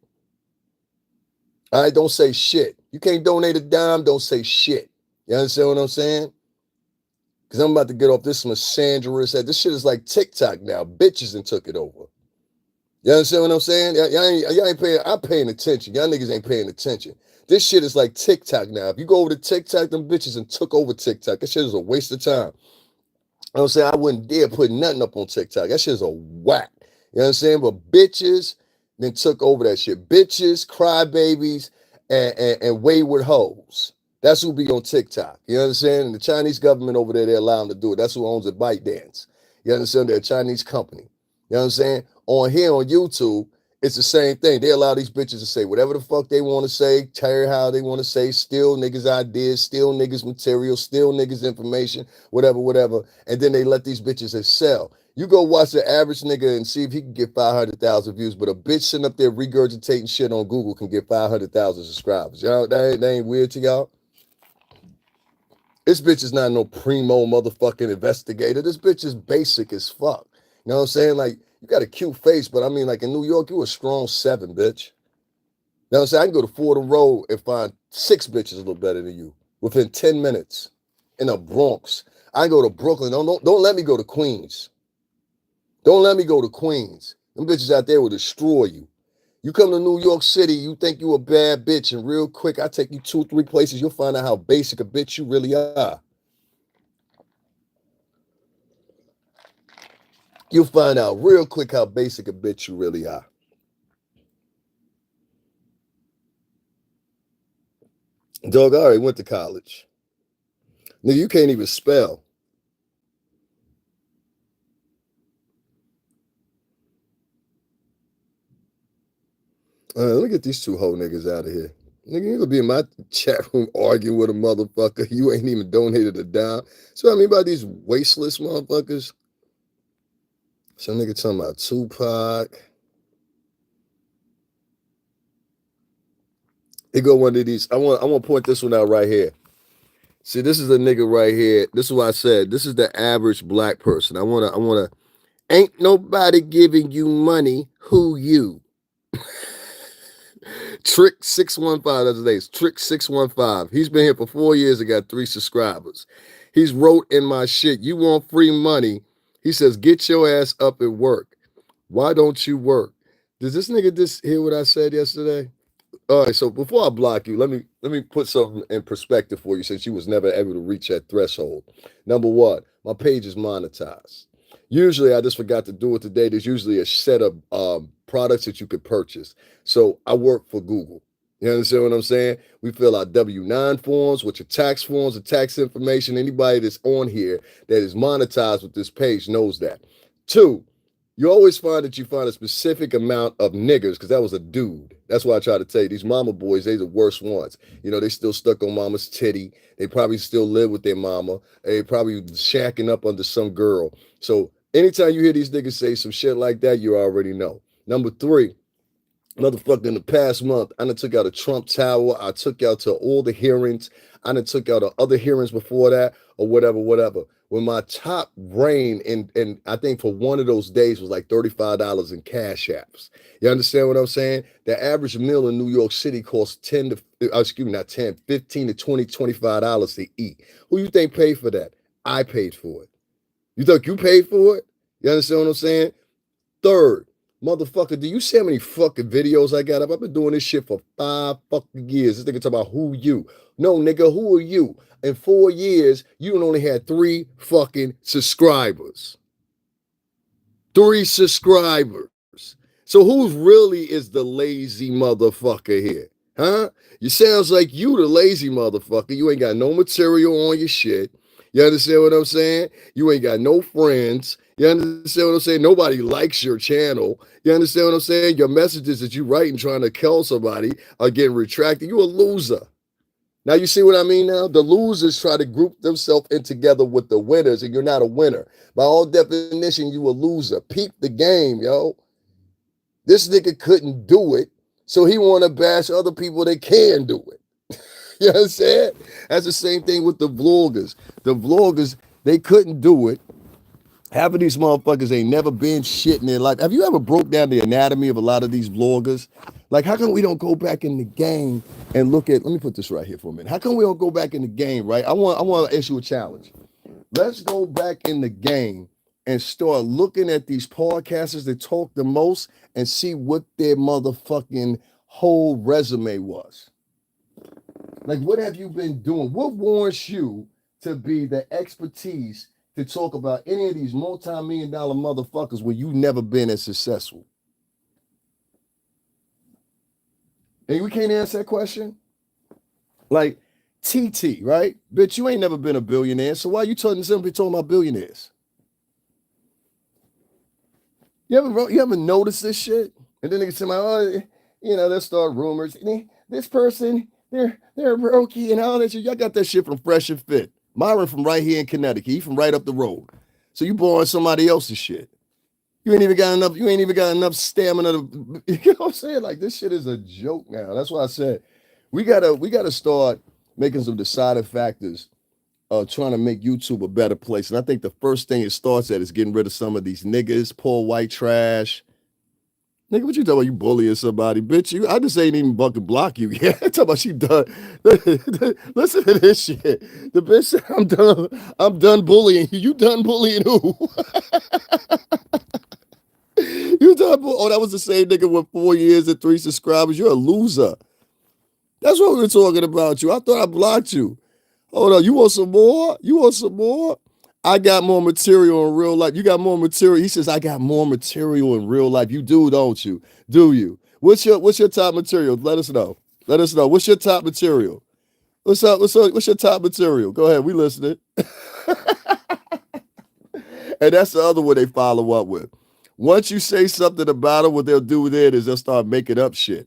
All right, don't say shit. You can't donate a dime, don't say shit. You understand what I'm saying? Because I'm about to get off this misandrous. This shit is like TikTok now. Bitches and took it over. You understand what I'm saying? Y'all ain't paying. I'm paying attention. Y'all niggas ain't paying attention. This shit is like TikTok now. If you go over to TikTok, them bitches and took over TikTok. That shit is a waste of time. You know what I'm saying? I wouldn't dare put nothing up on TikTok. That shit's a whack. You know what I'm saying? But bitches then took over that shit. Bitches, crybabies, and wayward hoes. That's who be on TikTok. You understand? And the Chinese government over there, they allow them to do it. That's who owns the ByteDance. You understand? They're a Chinese company. You know what I'm saying? On here on YouTube, it's the same thing. They allow these bitches to say whatever the fuck they want to say, tell how they want to say, steal niggas' ideas, steal niggas' material, steal niggas' information, whatever. And then they let these bitches sell. You go watch the average nigga and see if he can get 500,000 views, but a bitch sitting up there regurgitating shit on Google can get 500,000 subscribers. Y'all, that ain't weird to y'all? This bitch is not no primo motherfucking investigator. This bitch is basic as fuck. You know what I'm saying? Like, you got a cute face, but I mean, like in New York, you a strong 7, bitch. You know what I'm saying? I can go to Fordham Road and find 6 bitches a little better than you within 10 minutes in the Bronx. I go to Brooklyn. Don't let me go to Queens. Don't let me go to Queens. Them bitches out there will destroy you. You come to New York City, you think you a bad bitch, and real quick, I take you 2, 3 places, you'll find out how basic a bitch you really are. You'll find out real quick how basic a bitch you really are. Dog, I already went to college. Nigga, you can't even spell. Let me get these 2 hoe niggas out of here. Nigga, you gonna be in my chat room arguing with a motherfucker. You ain't even donated a dime. So I mean by these wasteless motherfuckers. Some nigga talking about Tupac. Here go one of these. I want to point this one out right here. See, this is a nigga right here. This is what I said. This is the average black person. I wanna. Ain't nobody giving you money. Who you? Trick 615. That's his name. Trick 615. He's been here for 4 years and got 3 subscribers. He's wrote in my shit. You want free money? He says, get your ass up and work. Why don't you work? Does this nigga just hear what I said yesterday? All right, so before I block you, let me put something in perspective for you since you was never able to reach that threshold. Number one, my page is monetized. Usually I just forgot to do it today. There's usually a set of products that you could purchase. So I work for Google. You understand what I'm saying? We fill out W-9 forms, which are tax forms, and tax information. Anybody that's on here that is monetized with this page knows that. Two, you always find that you find a specific amount of niggers, because that was a dude. That's why I try to tell you, these mama boys, they the worst ones. You know, they still stuck on mama's titty. They probably still live with their mama. They probably shacking up under some girl. So anytime you hear these niggas say some shit like that, you already know. Number three, motherfucker, in the past month, I done took out a Trump Tower. I took out to all the hearings. I done took out other hearings before that, or whatever. When my top brain, and I think for one of those days was like $35 in cash apps. You understand what I'm saying? The average meal in New York City costs 10 to, excuse me, not 10, 15 to 20, $25 to eat. Who you think paid for that? I paid for it. You think you paid for it? You understand what I'm saying? Third, motherfucker, do you see how many fucking videos I got up? I've been doing this shit for 5 fucking years. This nigga talking about who you. No, nigga, who are you? In 4 years, you only had 3 fucking subscribers. 3 subscribers. So who's really is the lazy motherfucker here? Huh? You sounds like you the lazy motherfucker. You ain't got no material on your shit. You understand what I'm saying? You ain't got no friends. You understand what I'm saying? Nobody likes your channel. You understand what I'm saying? Your messages that you write and trying to kill somebody are getting retracted. You a loser. Now you see what I mean now? The losers try to group themselves in together with the winners, and you're not a winner. By all definition, you a loser. Peep the game, yo. This nigga couldn't do it, so he want to bash other people that can do it. You understand? That's the same thing with the vloggers. The vloggers, they couldn't do it. Half of these motherfuckers ain't never been shit in their life. Have you ever broke down the anatomy of a lot of these vloggers? Like, how come we don't go back in the game and look at, let me put this right here for a minute. How come we don't go back in the game, right? I want to issue a challenge. Let's go back in the game and start looking at these podcasters that talk the most and see what their motherfucking whole resume was. Like, what have you been doing? What warrants you to be the expertise to talk about any of these multi-million-dollar motherfuckers where you've never been as successful? And we can't answer that question? Like, TT, right? Bitch, you ain't never been a billionaire, so why you simply talking about billionaires? You ever notice this shit? And then they say, oh, you know, they'll start rumors. This person, they're brokey and all that shit. Y'all got that shit from Fresh and Fit. Myron from right here in Connecticut. He from right up the road. So you borrowing somebody else's shit. You ain't even got enough stamina to, you know what I'm saying? Like, this shit is a joke now. That's why I said we gotta start making some deciding factors trying to make YouTube a better place. And I think the first thing it starts at is getting rid of some of these niggas, poor white trash. Nigga, what you talking about? You bullying somebody, bitch? I just ain't even fucking block you. Yeah, talking about she done. Listen to this shit. The bitch said, I'm done bullying you. You done bullying who? You done? Oh, that was the same nigga with 4 years and 3 subscribers. You're a loser. That's what we were talking about you. I thought I blocked you. Hold on, you want some more? You want some more? I got more material in real life. You got more material. He says, I got more material in real life. You do, don't you? Do you? What's your top material? Let us know. Let us know. What's your top material? What's up? What's your top material? Go ahead. We listening. And that's the other one they follow up with. Once you say something about them, what they'll do then is they'll start making up shit.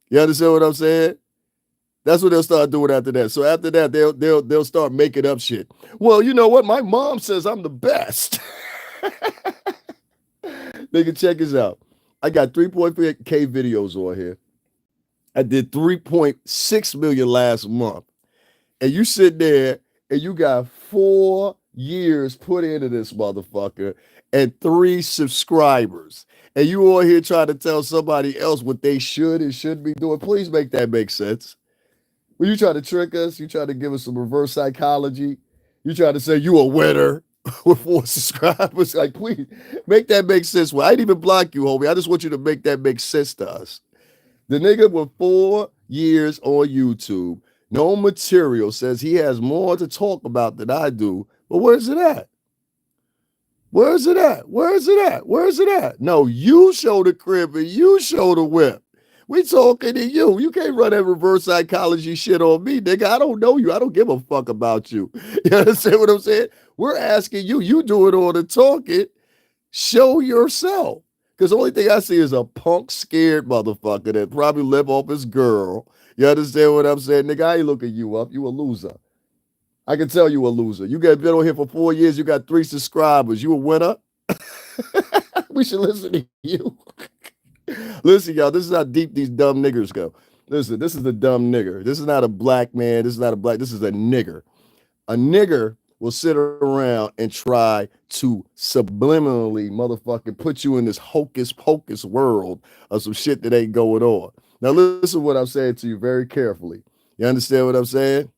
You understand what I'm saying? That's what they'll start doing after that. So after that, they'll start making up shit. Well, you know what? My mom says I'm the best. Nigga, check this out. I got 3.3K videos on here. I did 3.6 million last month. And you sit there and you got 4 years put into this motherfucker and 3 subscribers. And you all here trying to tell somebody else what they should and shouldn't be doing. Please make that make sense. When you try to trick us, you try to give us some reverse psychology. You try to say you a winner with 4 subscribers. Like, please make that make sense. Well, I didn't even block you, homie. I just want you to make that make sense to us. The nigga with 4 years on YouTube. No material, says he has more to talk about than I do. But where's it at? Where's it at? Where's it at? Where's it at? No, you show the crib and you show the whip. We talking to you. You can't run that reverse psychology shit on me, nigga. I don't know you. I don't give a fuck about you. You understand what I'm saying? We're asking you. You doing all the talking. Show yourself. Because the only thing I see is a punk scared motherfucker that probably live off his girl. You understand what I'm saying? Nigga, I ain't looking you up. You a loser. I can tell you a loser. You got been on here for 4 years. You got 3 subscribers. You a winner? We should listen to you. Listen, y'all, this is how deep these dumb niggers go. Listen, this is a dumb nigger. This is not a black man. This is not a black. This is a nigger. A nigger will sit around and try to subliminally motherfucking put you in this hocus pocus world of some shit that ain't going on. Now, listen to what I'm saying to you very carefully. You understand what I'm saying?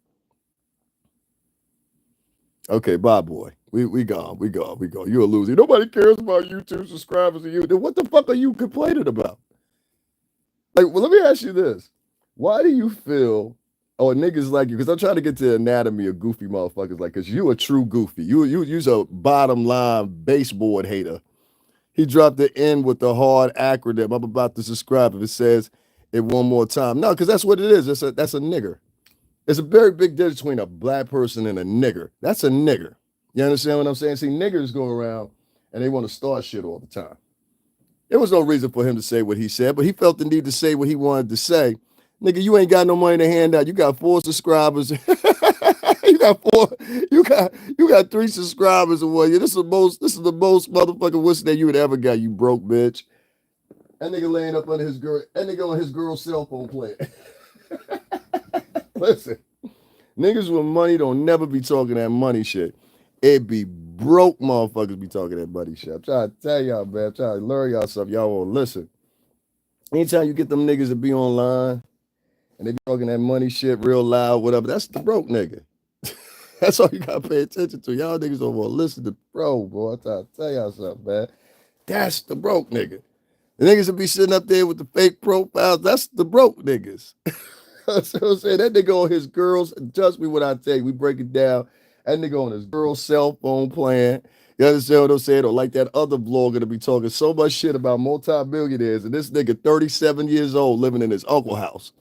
Okay, bye, boy. We gone. You a loser. Nobody cares about YouTube subscribers to you. Then what the fuck are you complaining about? Like, well, let me ask you this. Why do you feel, niggas like you? Because I'm trying to get to the anatomy of goofy motherfuckers, like, because you a true goofy. You's a bottom line baseboard hater. He dropped the N with the hard acronym. I'm about to subscribe if it says it one more time. No, because that's what it is. That's a nigger. There's a very big difference between a black person and a nigger. That's a nigger. You understand what I'm saying? See, niggers go around and they want to start shit all the time. There was no reason for him to say what he said, but he felt the need to say what he wanted to say. Nigga, you ain't got no money to hand out. You got 4 subscribers. you got 3 subscribers in 1 year. This is the most motherfucking what's that you would ever got, you broke bitch. That nigga laying up under his girl, that nigga on his girl's cell phone playing. Listen, niggas with money don't never be talking that money shit. It be broke motherfuckers be talking that money shit. I'm trying to tell y'all, man. I'm trying to learn y'all something. Y'all won't listen. Anytime you get them niggas to be online and they be talking that money shit real loud, whatever, that's the broke nigga. That's all you gotta pay attention to. Y'all niggas don't want to listen to bro, boy. I'm trying to tell y'all something, man. That's the broke nigga. The niggas that be sitting up there with the fake profiles, that's the broke niggas. So I'm saying that nigga on his girl's, trust me when I tell you, we break it down. That nigga on his girl's cell phone playing. You understand what I'm saying? Or like that other vlogger to be talking so much shit about multi-millionaires, and this nigga 37 years old living in his uncle's house.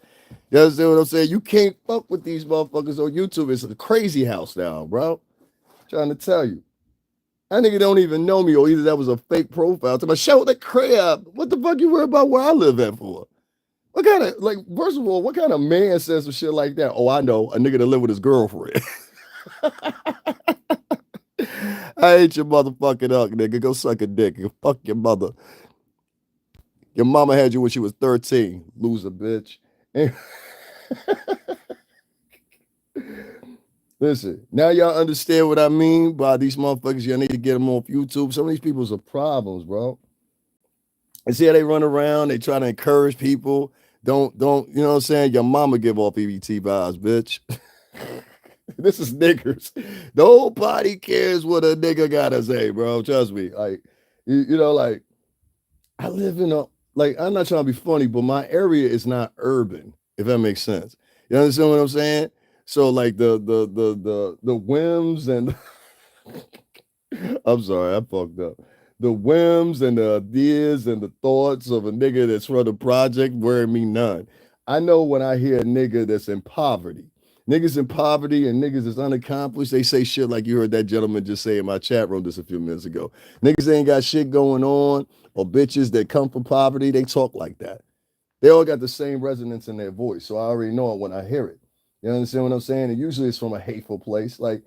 You understand what I'm saying? You can't fuck with these motherfuckers on YouTube. It's a crazy house now, bro. I'm trying to tell you. That nigga don't even know me, or either that was a fake profile. To my show the crib. What the fuck you worry about where I live at for? What kind of, like, first of all, what kind of man says some shit like that? Oh, I know, a nigga that live with his girlfriend. I hate your motherfucking up, nigga. Go suck a dick. You fuck your mother. Your mama had you when she was 13. Loser, bitch. Listen, now y'all understand what I mean by these motherfuckers. Y'all need to get them off YouTube. Some of these people's are problems, bro. And see how they run around, they try to encourage people. Don't, you know what I'm saying? Your mama give off EBT vibes, bitch. This is niggers. Nobody cares what a nigga gotta say, bro. Trust me. Like, you know, like, I live in like, I'm not trying to be funny, but my area is not urban, if that makes sense. You understand what I'm saying? So, like, the whims and I'm sorry, I fucked up. The whims and the ideas and the thoughts of a nigga that's run a project worry me none. I know when I hear a nigga that's in poverty, niggas in poverty and niggas that's unaccomplished, they say shit like you heard that gentleman just say in my chat room just a few minutes ago. Niggas ain't got shit going on, or bitches that come from poverty, they talk like that. They all got the same resonance in their voice, so I already know it when I hear it. You understand what I'm saying? And usually it's from a hateful place, like,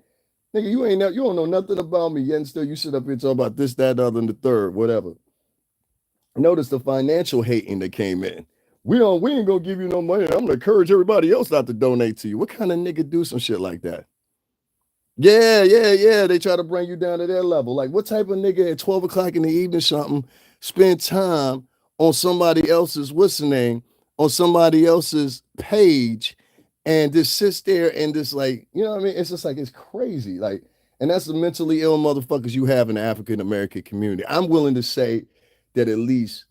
nigga, you don't know nothing about me, yet and still you sit up here talking about this, that, other, and the third, whatever. Notice the financial hating that came in. We ain't gonna give you no money. I'm gonna encourage everybody else not to donate to you. What kind of nigga do some shit like that? Yeah. They try to bring you down to their level. Like, what type of nigga at 12 o'clock in the evening something spend time on somebody else's, what's the name, on somebody else's page and just sits there and just, like, you know what I mean? It's just like, it's crazy. Like, and that's the mentally ill motherfuckers you have in the African American community. I'm willing to say that at least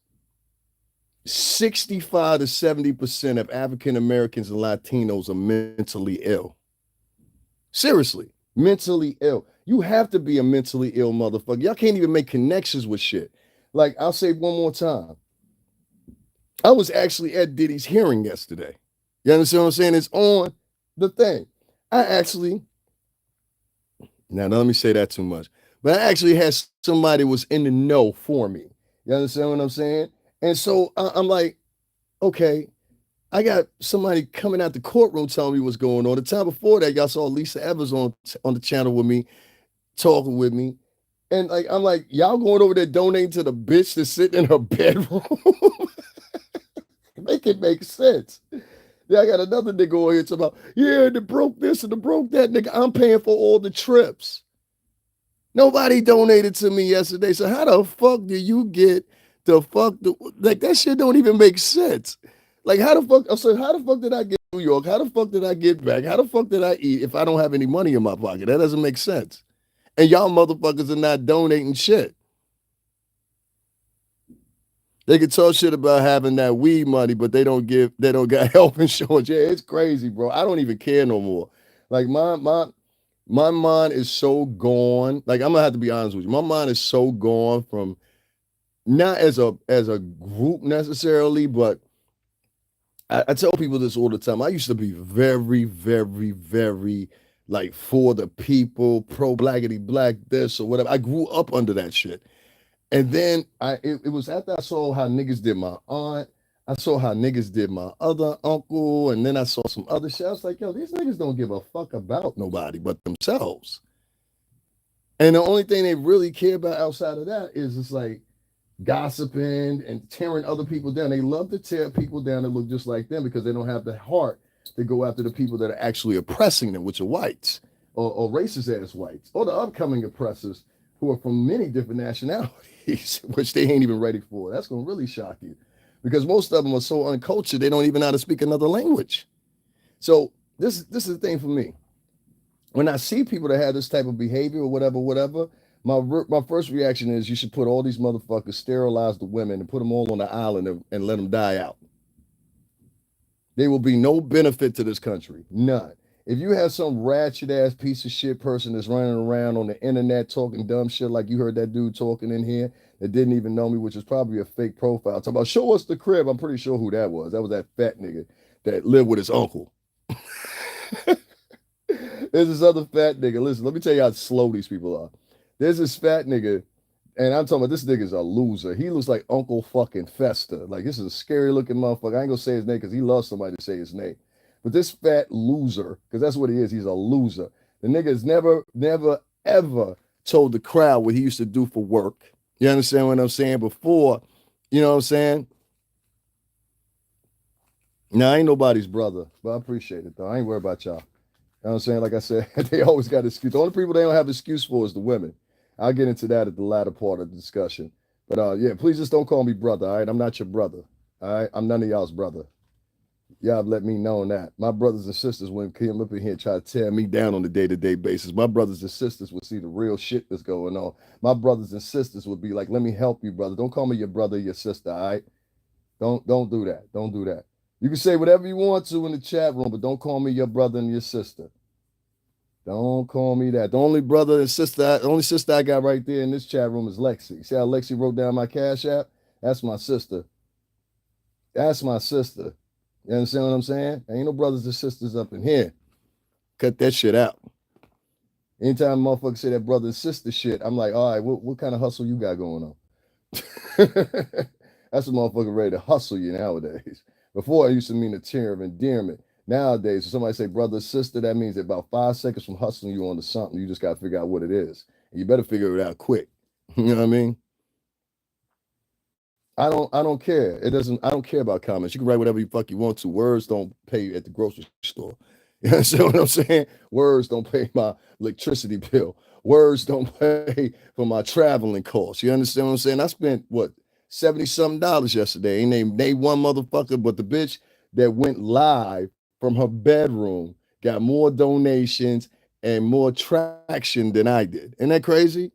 65 to 70% of African Americans and Latinos are mentally ill. Seriously, mentally ill. You have to be a mentally ill motherfucker. Y'all can't even make connections with shit. Like, I'll say one more time. I was actually at Diddy's hearing yesterday. You understand what I'm saying? It's on the thing. Now let me say that too much. But I actually had somebody was in the know for me. You understand what I'm saying? And so I'm like, okay, I got somebody coming out the courtroom telling me what's going on. The time before that, y'all saw Lisa Evers on the channel with me, talking with me. And like, I'm like, y'all going over there donating to the bitch that's sitting in her bedroom? Make it make sense. Yeah, I got another nigga over here talking about, yeah, they broke this and they broke that. Nigga, I'm paying for all the trips. Nobody donated to me yesterday. So how the fuck do you get like that shit don't even make sense. Like how the fuck did I get to New York? How the fuck did I get back? How the fuck did I eat if I don't have any money in my pocket? That doesn't make sense. And y'all motherfuckers are not donating shit. They can talk shit about having that weed money, but they don't got health insurance. Yeah, it's crazy, bro. I don't even care no more. Like my mind is so gone. Like I'm gonna have to be honest with you. My mind is so gone from not as a group necessarily, but I tell people this all the time. I used to be very, very, very like for the people, pro blackity black this or whatever. I grew up under that shit. And then it was after I saw how niggas did my aunt, I saw how niggas did my other uncle, and then I saw some other shit. I was like, yo, these niggas don't give a fuck about nobody but themselves. And the only thing they really care about outside of that is it's like gossiping and tearing other people down. They love to tear people down that look just like them because they don't have the heart to go after the people that are actually oppressing them, which are whites or racist ass whites or the upcoming oppressors who are from many different nationalities, which they ain't even ready for. That's going to really shock you because most of them are so uncultured, they don't even know how to speak another language. So this is the thing for me. When I see people that have this type of behavior or whatever, my first reaction is you should put all these motherfuckers, sterilize the women, and put them all on the island and let them die out. There will be no benefit to this country, none. If you have some ratchet ass piece of shit person that's running around on the internet talking dumb shit like you heard that dude talking in here that didn't even know me, which is probably a fake profile, talking about show us the crib. I'm pretty sure who that was. That was that fat nigga that lived with his uncle. There's this other fat nigga. Listen, let me tell you how slow these people are. There's this fat nigga, and I'm talking about this nigga's a loser. He looks like Uncle fucking Fester. Like, this is a scary looking motherfucker. I ain't gonna say his name because he loves somebody to say his name. But this fat loser, because that's what he is, he's a loser. The nigga's never, ever told the crowd what he used to do for work. You understand what I'm saying? Before, you know what I'm saying? Now, I ain't nobody's brother, but I appreciate it, though. I ain't worried about y'all. You know what I'm saying? Like I said, they always got excuse. The only people they don't have excuse for is the women. I'll get into that at the latter part of the discussion. But yeah, please just don't call me brother, all right? I'm not your brother, all right? I'm none of y'all's brother. Y'all have let me know that. My brothers and sisters wouldn't come up in here and try to tear me down on a day-to-day basis. My brothers and sisters would see the real shit that's going on. My brothers and sisters would be like, let me help you, brother. Don't call me your brother or your sister, all right? Don't do that. Don't do that. You can say whatever you want to in the chat room, but don't call me your brother and your sister. Don't call me that. The only sister I got right there in this chat room is Lexi. See how Lexi wrote down my Cash App? That's my sister. That's my sister. You understand what I'm saying? Ain't no brothers and sisters up in here. Cut that shit out. Anytime motherfuckers say that brother and sister shit, I'm like, all right, what kind of hustle you got going on? That's a motherfucker ready to hustle you nowadays. Before, it used to mean a term of endearment. Nowadays, if somebody say brother, sister, that means that about 5 seconds from hustling you onto something, you just got to figure out what it is. And you better figure it out quick. You know what I mean? I don't care. I don't care about comments. You can write whatever you fuck you want to. Words don't pay at the grocery store. You understand what I'm saying? Words don't pay my electricity bill. Words don't pay for my traveling costs. You understand what I'm saying? I spent what, $70-something yesterday. Ain't named one motherfucker, but the bitch that went live from her bedroom got more donations and more traction than I did. Isn't that crazy?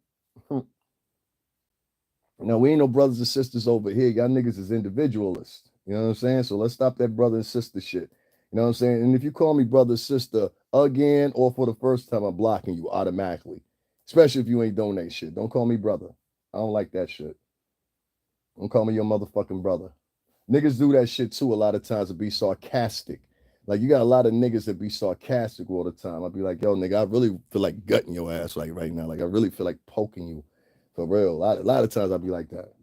Now, we ain't no brothers and sisters over here. Y'all niggas is individualists. You know what I'm saying? So let's stop that brother and sister shit. You know what I'm saying? And if you call me brother or sister again or for the first time, I'm blocking you automatically. Especially if you ain't donate shit. Don't call me brother. I don't like that shit. Don't call me your motherfucking brother. Niggas do that shit too a lot of times to be sarcastic. Like, you got a lot of niggas that be sarcastic all the time. I'll be like, yo, nigga, I really feel like gutting your ass like right now. Like, I really feel like poking you for real. A lot of times I'll be like that.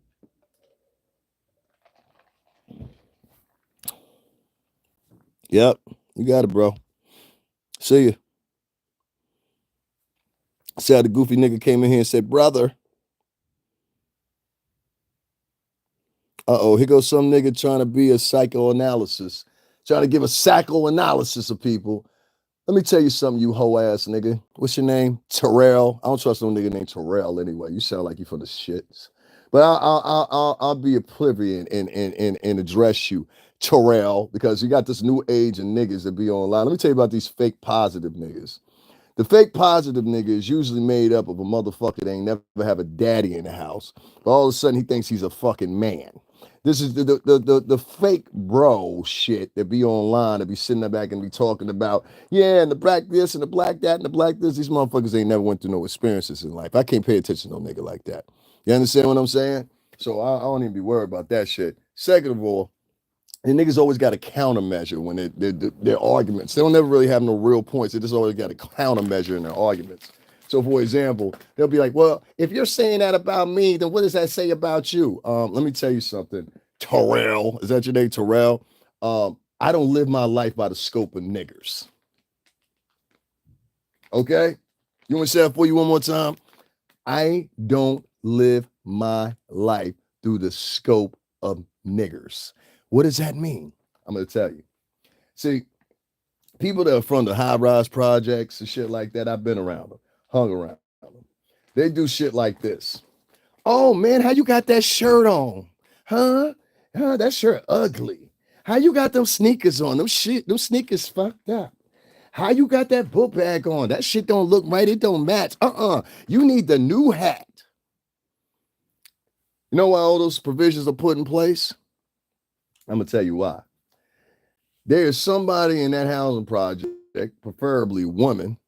Yep, you got it, bro. See ya. See how the goofy nigga came in here and said, brother. Uh-oh, here goes some nigga trying to be a psychoanalysis, trying to give a psychoanalysis of people. Let me tell you something, you hoe ass nigga. What's your name? Terrell. I don't trust no nigga named Terrell anyway. You sound like you for the shits. But I'll be a plebeian and address you, Terrell, because you got this new age of niggas that be online. Let me tell you about these fake positive niggas. The fake positive nigga is usually made up of a motherfucker that ain't never have a daddy in the house. But all of a sudden he thinks he's a fucking man. This is the fake bro shit that be online, that be sitting there back and be talking about, yeah, and the black this and the black that and the black this. These motherfuckers ain't never went through no experiences in life. I can't pay attention to no nigga like that. You understand what I'm saying? So I don't even be worried about that shit. Second of all, the niggas always got a countermeasure when their arguments. They don't never really have no real points. They just always got a countermeasure in their arguments. So, for example, they'll be like, well, if you're saying that about me, then what does that say about you? Let me tell you something. Terrell, is that your name, Terrell? I don't live my life by the scope of niggers. Okay? You want to say that for you one more time? I don't live my life through the scope of niggers. What does that mean? I'm going to tell you. See, people that are from the high-rise projects and shit like that, I've been around them, hung around them. They do shit like this. Oh, man, how you got that shirt on? Huh? That shirt ugly. How you got them sneakers on? Them sneakers fucked up. How you got that book bag on? That shit don't look right. It don't match. You need the new hat. You know why all those provisions are put in place? I'm going to tell you why. There is somebody in that housing project, preferably women,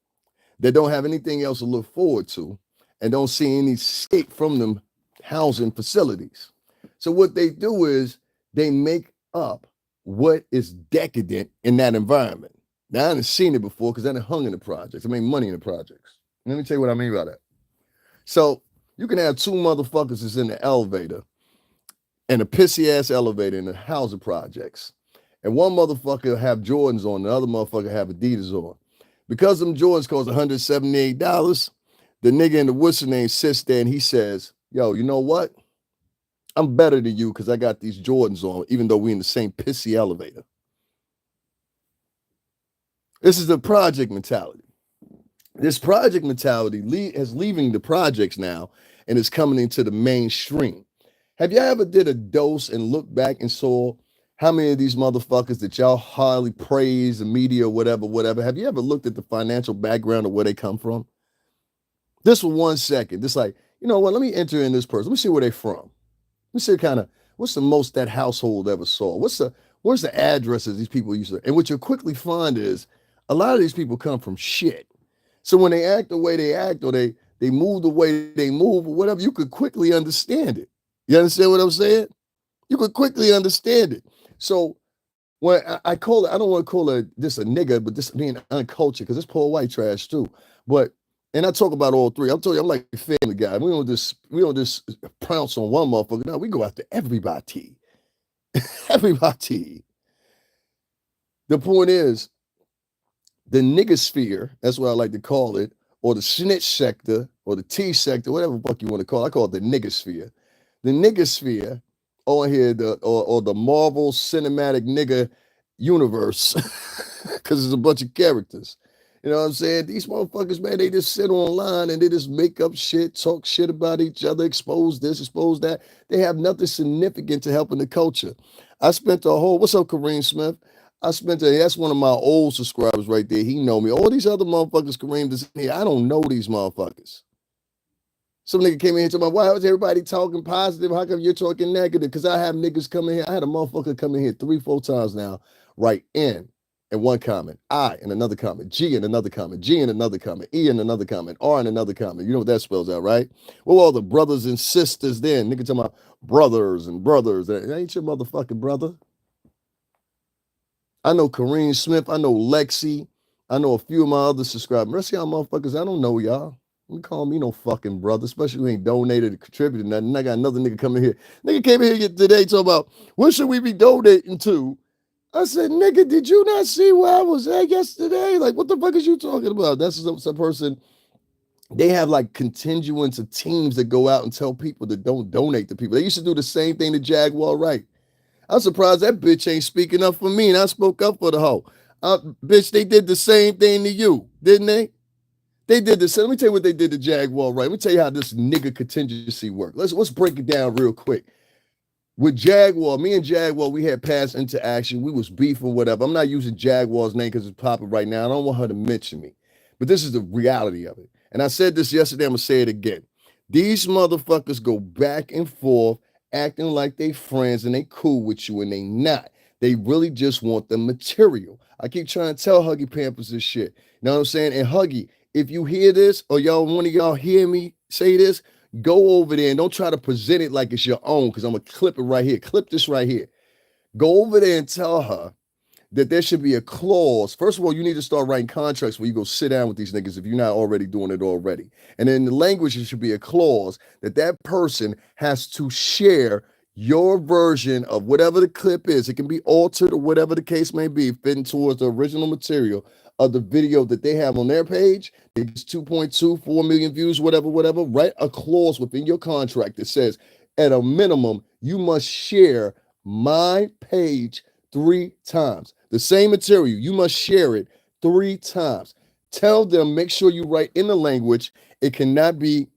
that don't have anything else to look forward to and don't see any escape from them housing facilities. So what they do is they make up what is decadent in that environment. Now, I haven't seen it before because I done hung in the projects. I made money in the projects. Let me tell you what I mean by that. So you can have two motherfuckers that's in the elevator, and a pissy ass elevator in the housing projects. And one motherfucker have Jordans on, the other motherfucker have Adidas on. Because them Jordans cost $178, the nigga in the whistle name sits there and he says, yo, you know what? I'm better than you because I got these Jordans on, even though we in the same pissy elevator. This is the project mentality. This project mentality is leaving the projects now and is coming into the mainstream. Have you ever did a dose and looked back and saw how many of these motherfuckers that y'all highly praise, the media, whatever, have you ever looked at the financial background of where they come from? Just for 1 second, just like, you know what, let me enter in this person. Let me see where they from. Let me see kind of, what's the most that household ever saw? Where's the addresses these people used to, and what you'll quickly find is a lot of these people come from shit. So when they act the way they act, or they move the way they move, or whatever, you could quickly understand it. You understand what I'm saying? You could quickly understand it. So when I call it, I don't want to call it just a nigga, but this being uncultured, because it's poor white trash too. But, and I talk about all three. I'm telling you, I'm like a family guy. We don't just pounce on one motherfucker. No, we go after everybody. Everybody. The point is, the nigger sphere, that's what I like to call it, or the snitch sector, or the T sector, whatever the fuck you want to call it. I call it the nigger sphere. The nigger sphere on here, or the Marvel Cinematic Nigger universe, because there's a bunch of characters. You know what I'm saying? These motherfuckers, man, they just sit online and they just make up shit, talk shit about each other, expose this, expose that. They have nothing significant to help in the culture. I spent a whole, what's up, Kareem Smith? That's one of my old subscribers right there. He know me. All these other motherfuckers, Kareem, this here, I don't know these motherfuckers. Some nigga came in here talking about, why was everybody talking positive? How come you're talking negative? Because I have niggas come in here. I had a motherfucker come in here 3-4 times now, write N in one comment, I in another comment, G in another comment, G in another comment, E in another comment, R in another comment. You know what that spells out, right? Well, all the brothers and sisters then. Nigga talking about brothers and brothers. That ain't your motherfucking brother. I know Kareem Smith. I know Lexi. I know a few of my other subscribers. Rest of y'all motherfuckers, I don't know y'all. You call me no fucking brother, especially who ain't donated or contributed nothing. I got another nigga coming here. Nigga came in here today talking about, what should we be donating to? I said, nigga, did you not see where I was at yesterday? Like, what the fuck is you talking about? That's some person. They have like contingents of teams that go out and tell people that don't donate to people. They used to do the same thing to Jaguar Wright. I'm surprised that bitch ain't speaking up for me, and I spoke up for the hoe. Bitch, they did the same thing to you, didn't they? They did this. Let me tell you what they did to Jaguar Wright. Let me tell you how this nigga contingency worked. Let's break it down real quick. With Jaguar, me and Jaguar, we had past interaction. We was beefing, whatever. I'm not using Jaguar's name because it's popping right now. I don't want her to mention me. But this is the reality of it. And I said this yesterday. I'm going to say it again. These motherfuckers go back and forth acting like they friends and they cool with you and they not. They really just want the material. I keep trying to tell Huggy Pampers this shit. You know what I'm saying? And Huggy, if you hear this or one of y'all hear me say this, go over there and don't try to present it like it's your own, because I'm going to clip it right here. Clip this right here. Go over there and tell her that there should be a clause. First of all, you need to start writing contracts where you go sit down with these niggas if you're not already doing it already. And in the language, it should be a clause that that person has to share your version of whatever the clip is. It can be altered or whatever the case may be, fitting towards the original material of the video that they have on their page. It's 2.24 million views, whatever. Write a clause within your contract that says, at a minimum, you must share my page 3 times. The same material, you must share it 3 times. Tell them, make sure you write in the language. It cannot be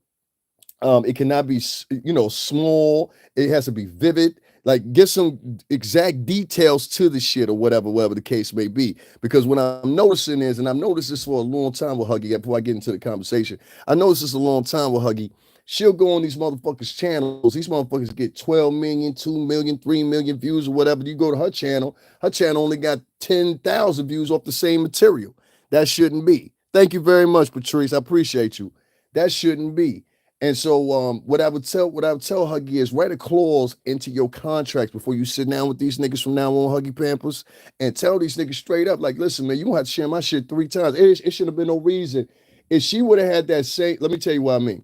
small. It has to be vivid. Like, get some exact details to the shit or whatever the case may be. Because what I'm noticing is, and I've noticed this for a long time with Huggy, before I get into the conversation, I noticed this a long time with Huggy. She'll go on these motherfuckers' channels. These motherfuckers get 12 million, 2 million, 3 million views or whatever. You go to her channel only got 10,000 views off the same material. That shouldn't be. Thank you very much, Patrice. I appreciate you. That shouldn't be. And so what I would tell Huggy is, write a clause into your contracts before you sit down with these niggas from now on, Huggy Pampers, and tell these niggas straight up, like, listen, man, you gonna have to share my shit 3 times. It shouldn't have been no reason. If she would have had that same, let me tell you what I mean.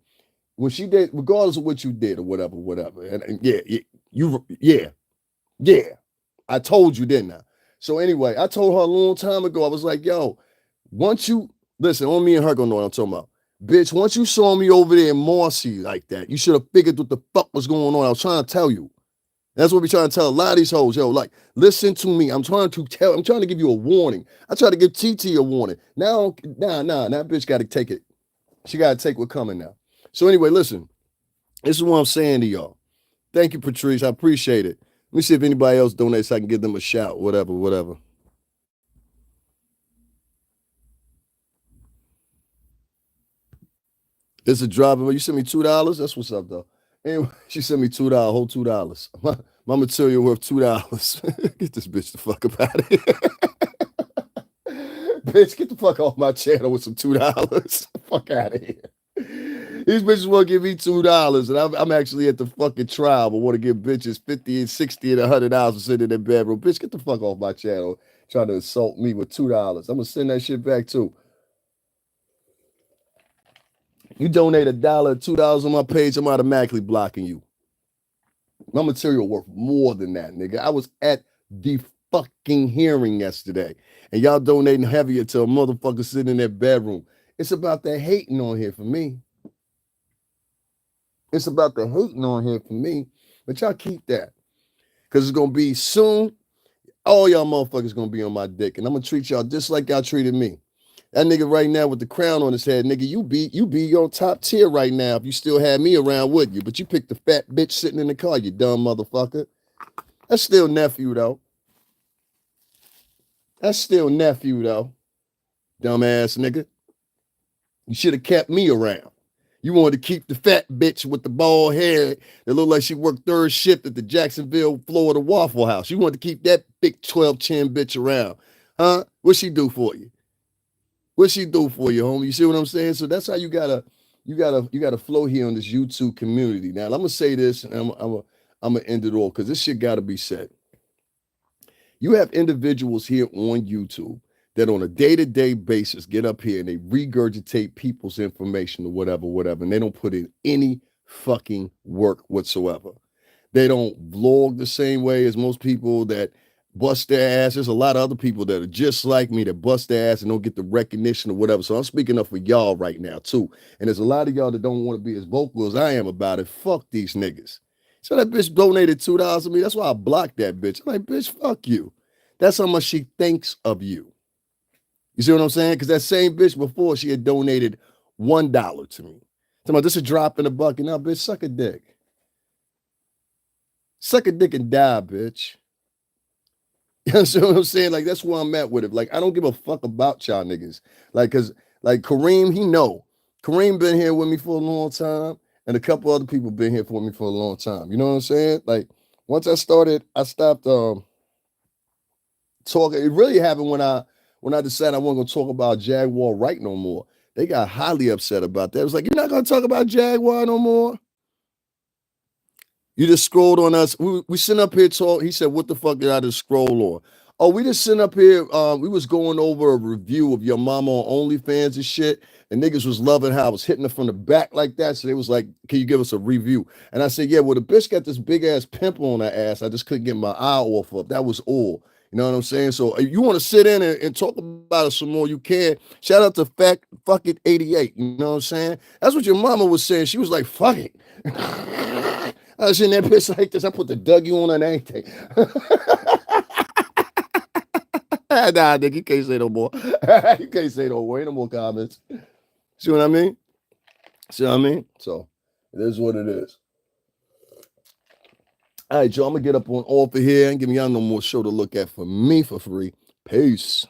When she did, regardless of what you did or whatever, and yeah, I told you, didn't I? So anyway, I told her a long time ago, I was like, yo, once you, listen, on me and her gonna know what I'm talking about. Bitch, once you saw me over there in Marcy like that, you should have figured what the fuck was going on. I was trying to tell you. That's what we trying to tell a lot of these hoes. Yo, like, listen to me. I'm trying to give you a warning. I try to give TT a warning. Now, that bitch got to take it. She got to take what's coming now. So anyway, listen, this is what I'm saying to y'all. Thank you, Patrice. I appreciate it. Let me see if anybody else donates so I can give them a shout, whatever. It's a drop. You sent me $2. That's what's up, though. Anyway, she sent me $2, whole $2. My material worth $2. Get this bitch the fuck up out of here. Bitch, get the fuck off my channel with some $2. Fuck out of here. These bitches want to give me $2, and I'm actually at the fucking trial, but want to give bitches $50 and $60 and $100 to sit in their bedroom. Bitch, get the fuck off my channel trying to insult me with $2. I'm going to send that shit back too. You donate $1, $2 on my page, I'm automatically blocking you. My material worth more than that, nigga. I was at the fucking hearing yesterday, and y'all donating heavier to a motherfucker sitting in their bedroom. It's about the hating on here for me. It's about the hating on here for me. But y'all keep that. Because it's going to be soon, all y'all motherfuckers going to be on my dick. And I'm going to treat y'all just like y'all treated me. That nigga right now with the crown on his head, nigga, you be on top tier right now if you still had me around, wouldn't you? But you picked the fat bitch sitting in the car, you dumb motherfucker. That's still nephew, though. Dumbass nigga. You should have kept me around. You wanted to keep the fat bitch with the bald head that looked like she worked third shift at the Jacksonville, Florida Waffle House. You wanted to keep that big 12 chin bitch around. Huh? What'd she do for you? What'd she do for you, homie? You see what I'm saying? So that's how you gotta flow here on this YouTube community. Now I'm gonna say this, and I'm gonna end it all because this shit gotta be said. You have individuals here on YouTube that on a day-to-day basis get up here and they regurgitate people's information or whatever, and they don't put in any fucking work whatsoever. They don't vlog the same way as most people that bust their ass. There's a lot of other people that are just like me that bust their ass and don't get the recognition or whatever. So I'm speaking up for y'all right now too. And there's a lot of y'all that don't want to be as vocal as I am about it. Fuck these niggas. So that bitch donated $2 to me. That's why I blocked that bitch. I'm like, bitch, fuck you. That's how much she thinks of you. You see what I'm saying? Because that same bitch before, she had donated $1 to me. Talking about this a drop in the bucket. Now, bitch, suck a dick. Suck a dick and die, bitch. You know what I'm saying? Like, that's where I'm at with it. Like, I don't give a fuck about y'all niggas. Like, because, like, Kareem, he know. Kareem been here with me for a long time, and a couple other people been here for me for a long time. You know what I'm saying? Like, once I stopped talking. It really happened when I decided I wasn't going to talk about Jaguar right no more. They got highly upset about that. It was like, you're not going to talk about Jaguar no more? You just scrolled on us. We sitting up here talk. He said, what the fuck did I just scroll on? Oh, we just sitting up here. We was going over a review of your mama on OnlyFans and shit. And niggas was loving how I was hitting her from the back like that. So they was like, can you give us a review? And I said, yeah, well, the bitch got this big ass pimple on her ass. I just couldn't get my eye off of. That was all. You know what I'm saying? So if you want to sit in and talk about it some more, you can. Shout out to fuck it 88. You know what I'm saying? That's what your mama was saying. She was like, fuck it. I was in that bitch like this. I put the Dougie on and anything. Nah, nigga, you can't say no more. You can't say no more. Ain't no more comments. See what I mean? See what I mean? So it is what it is. All right, y'all, I'm going to get up on off of here and give y'all no more show to look at for me for free. Peace.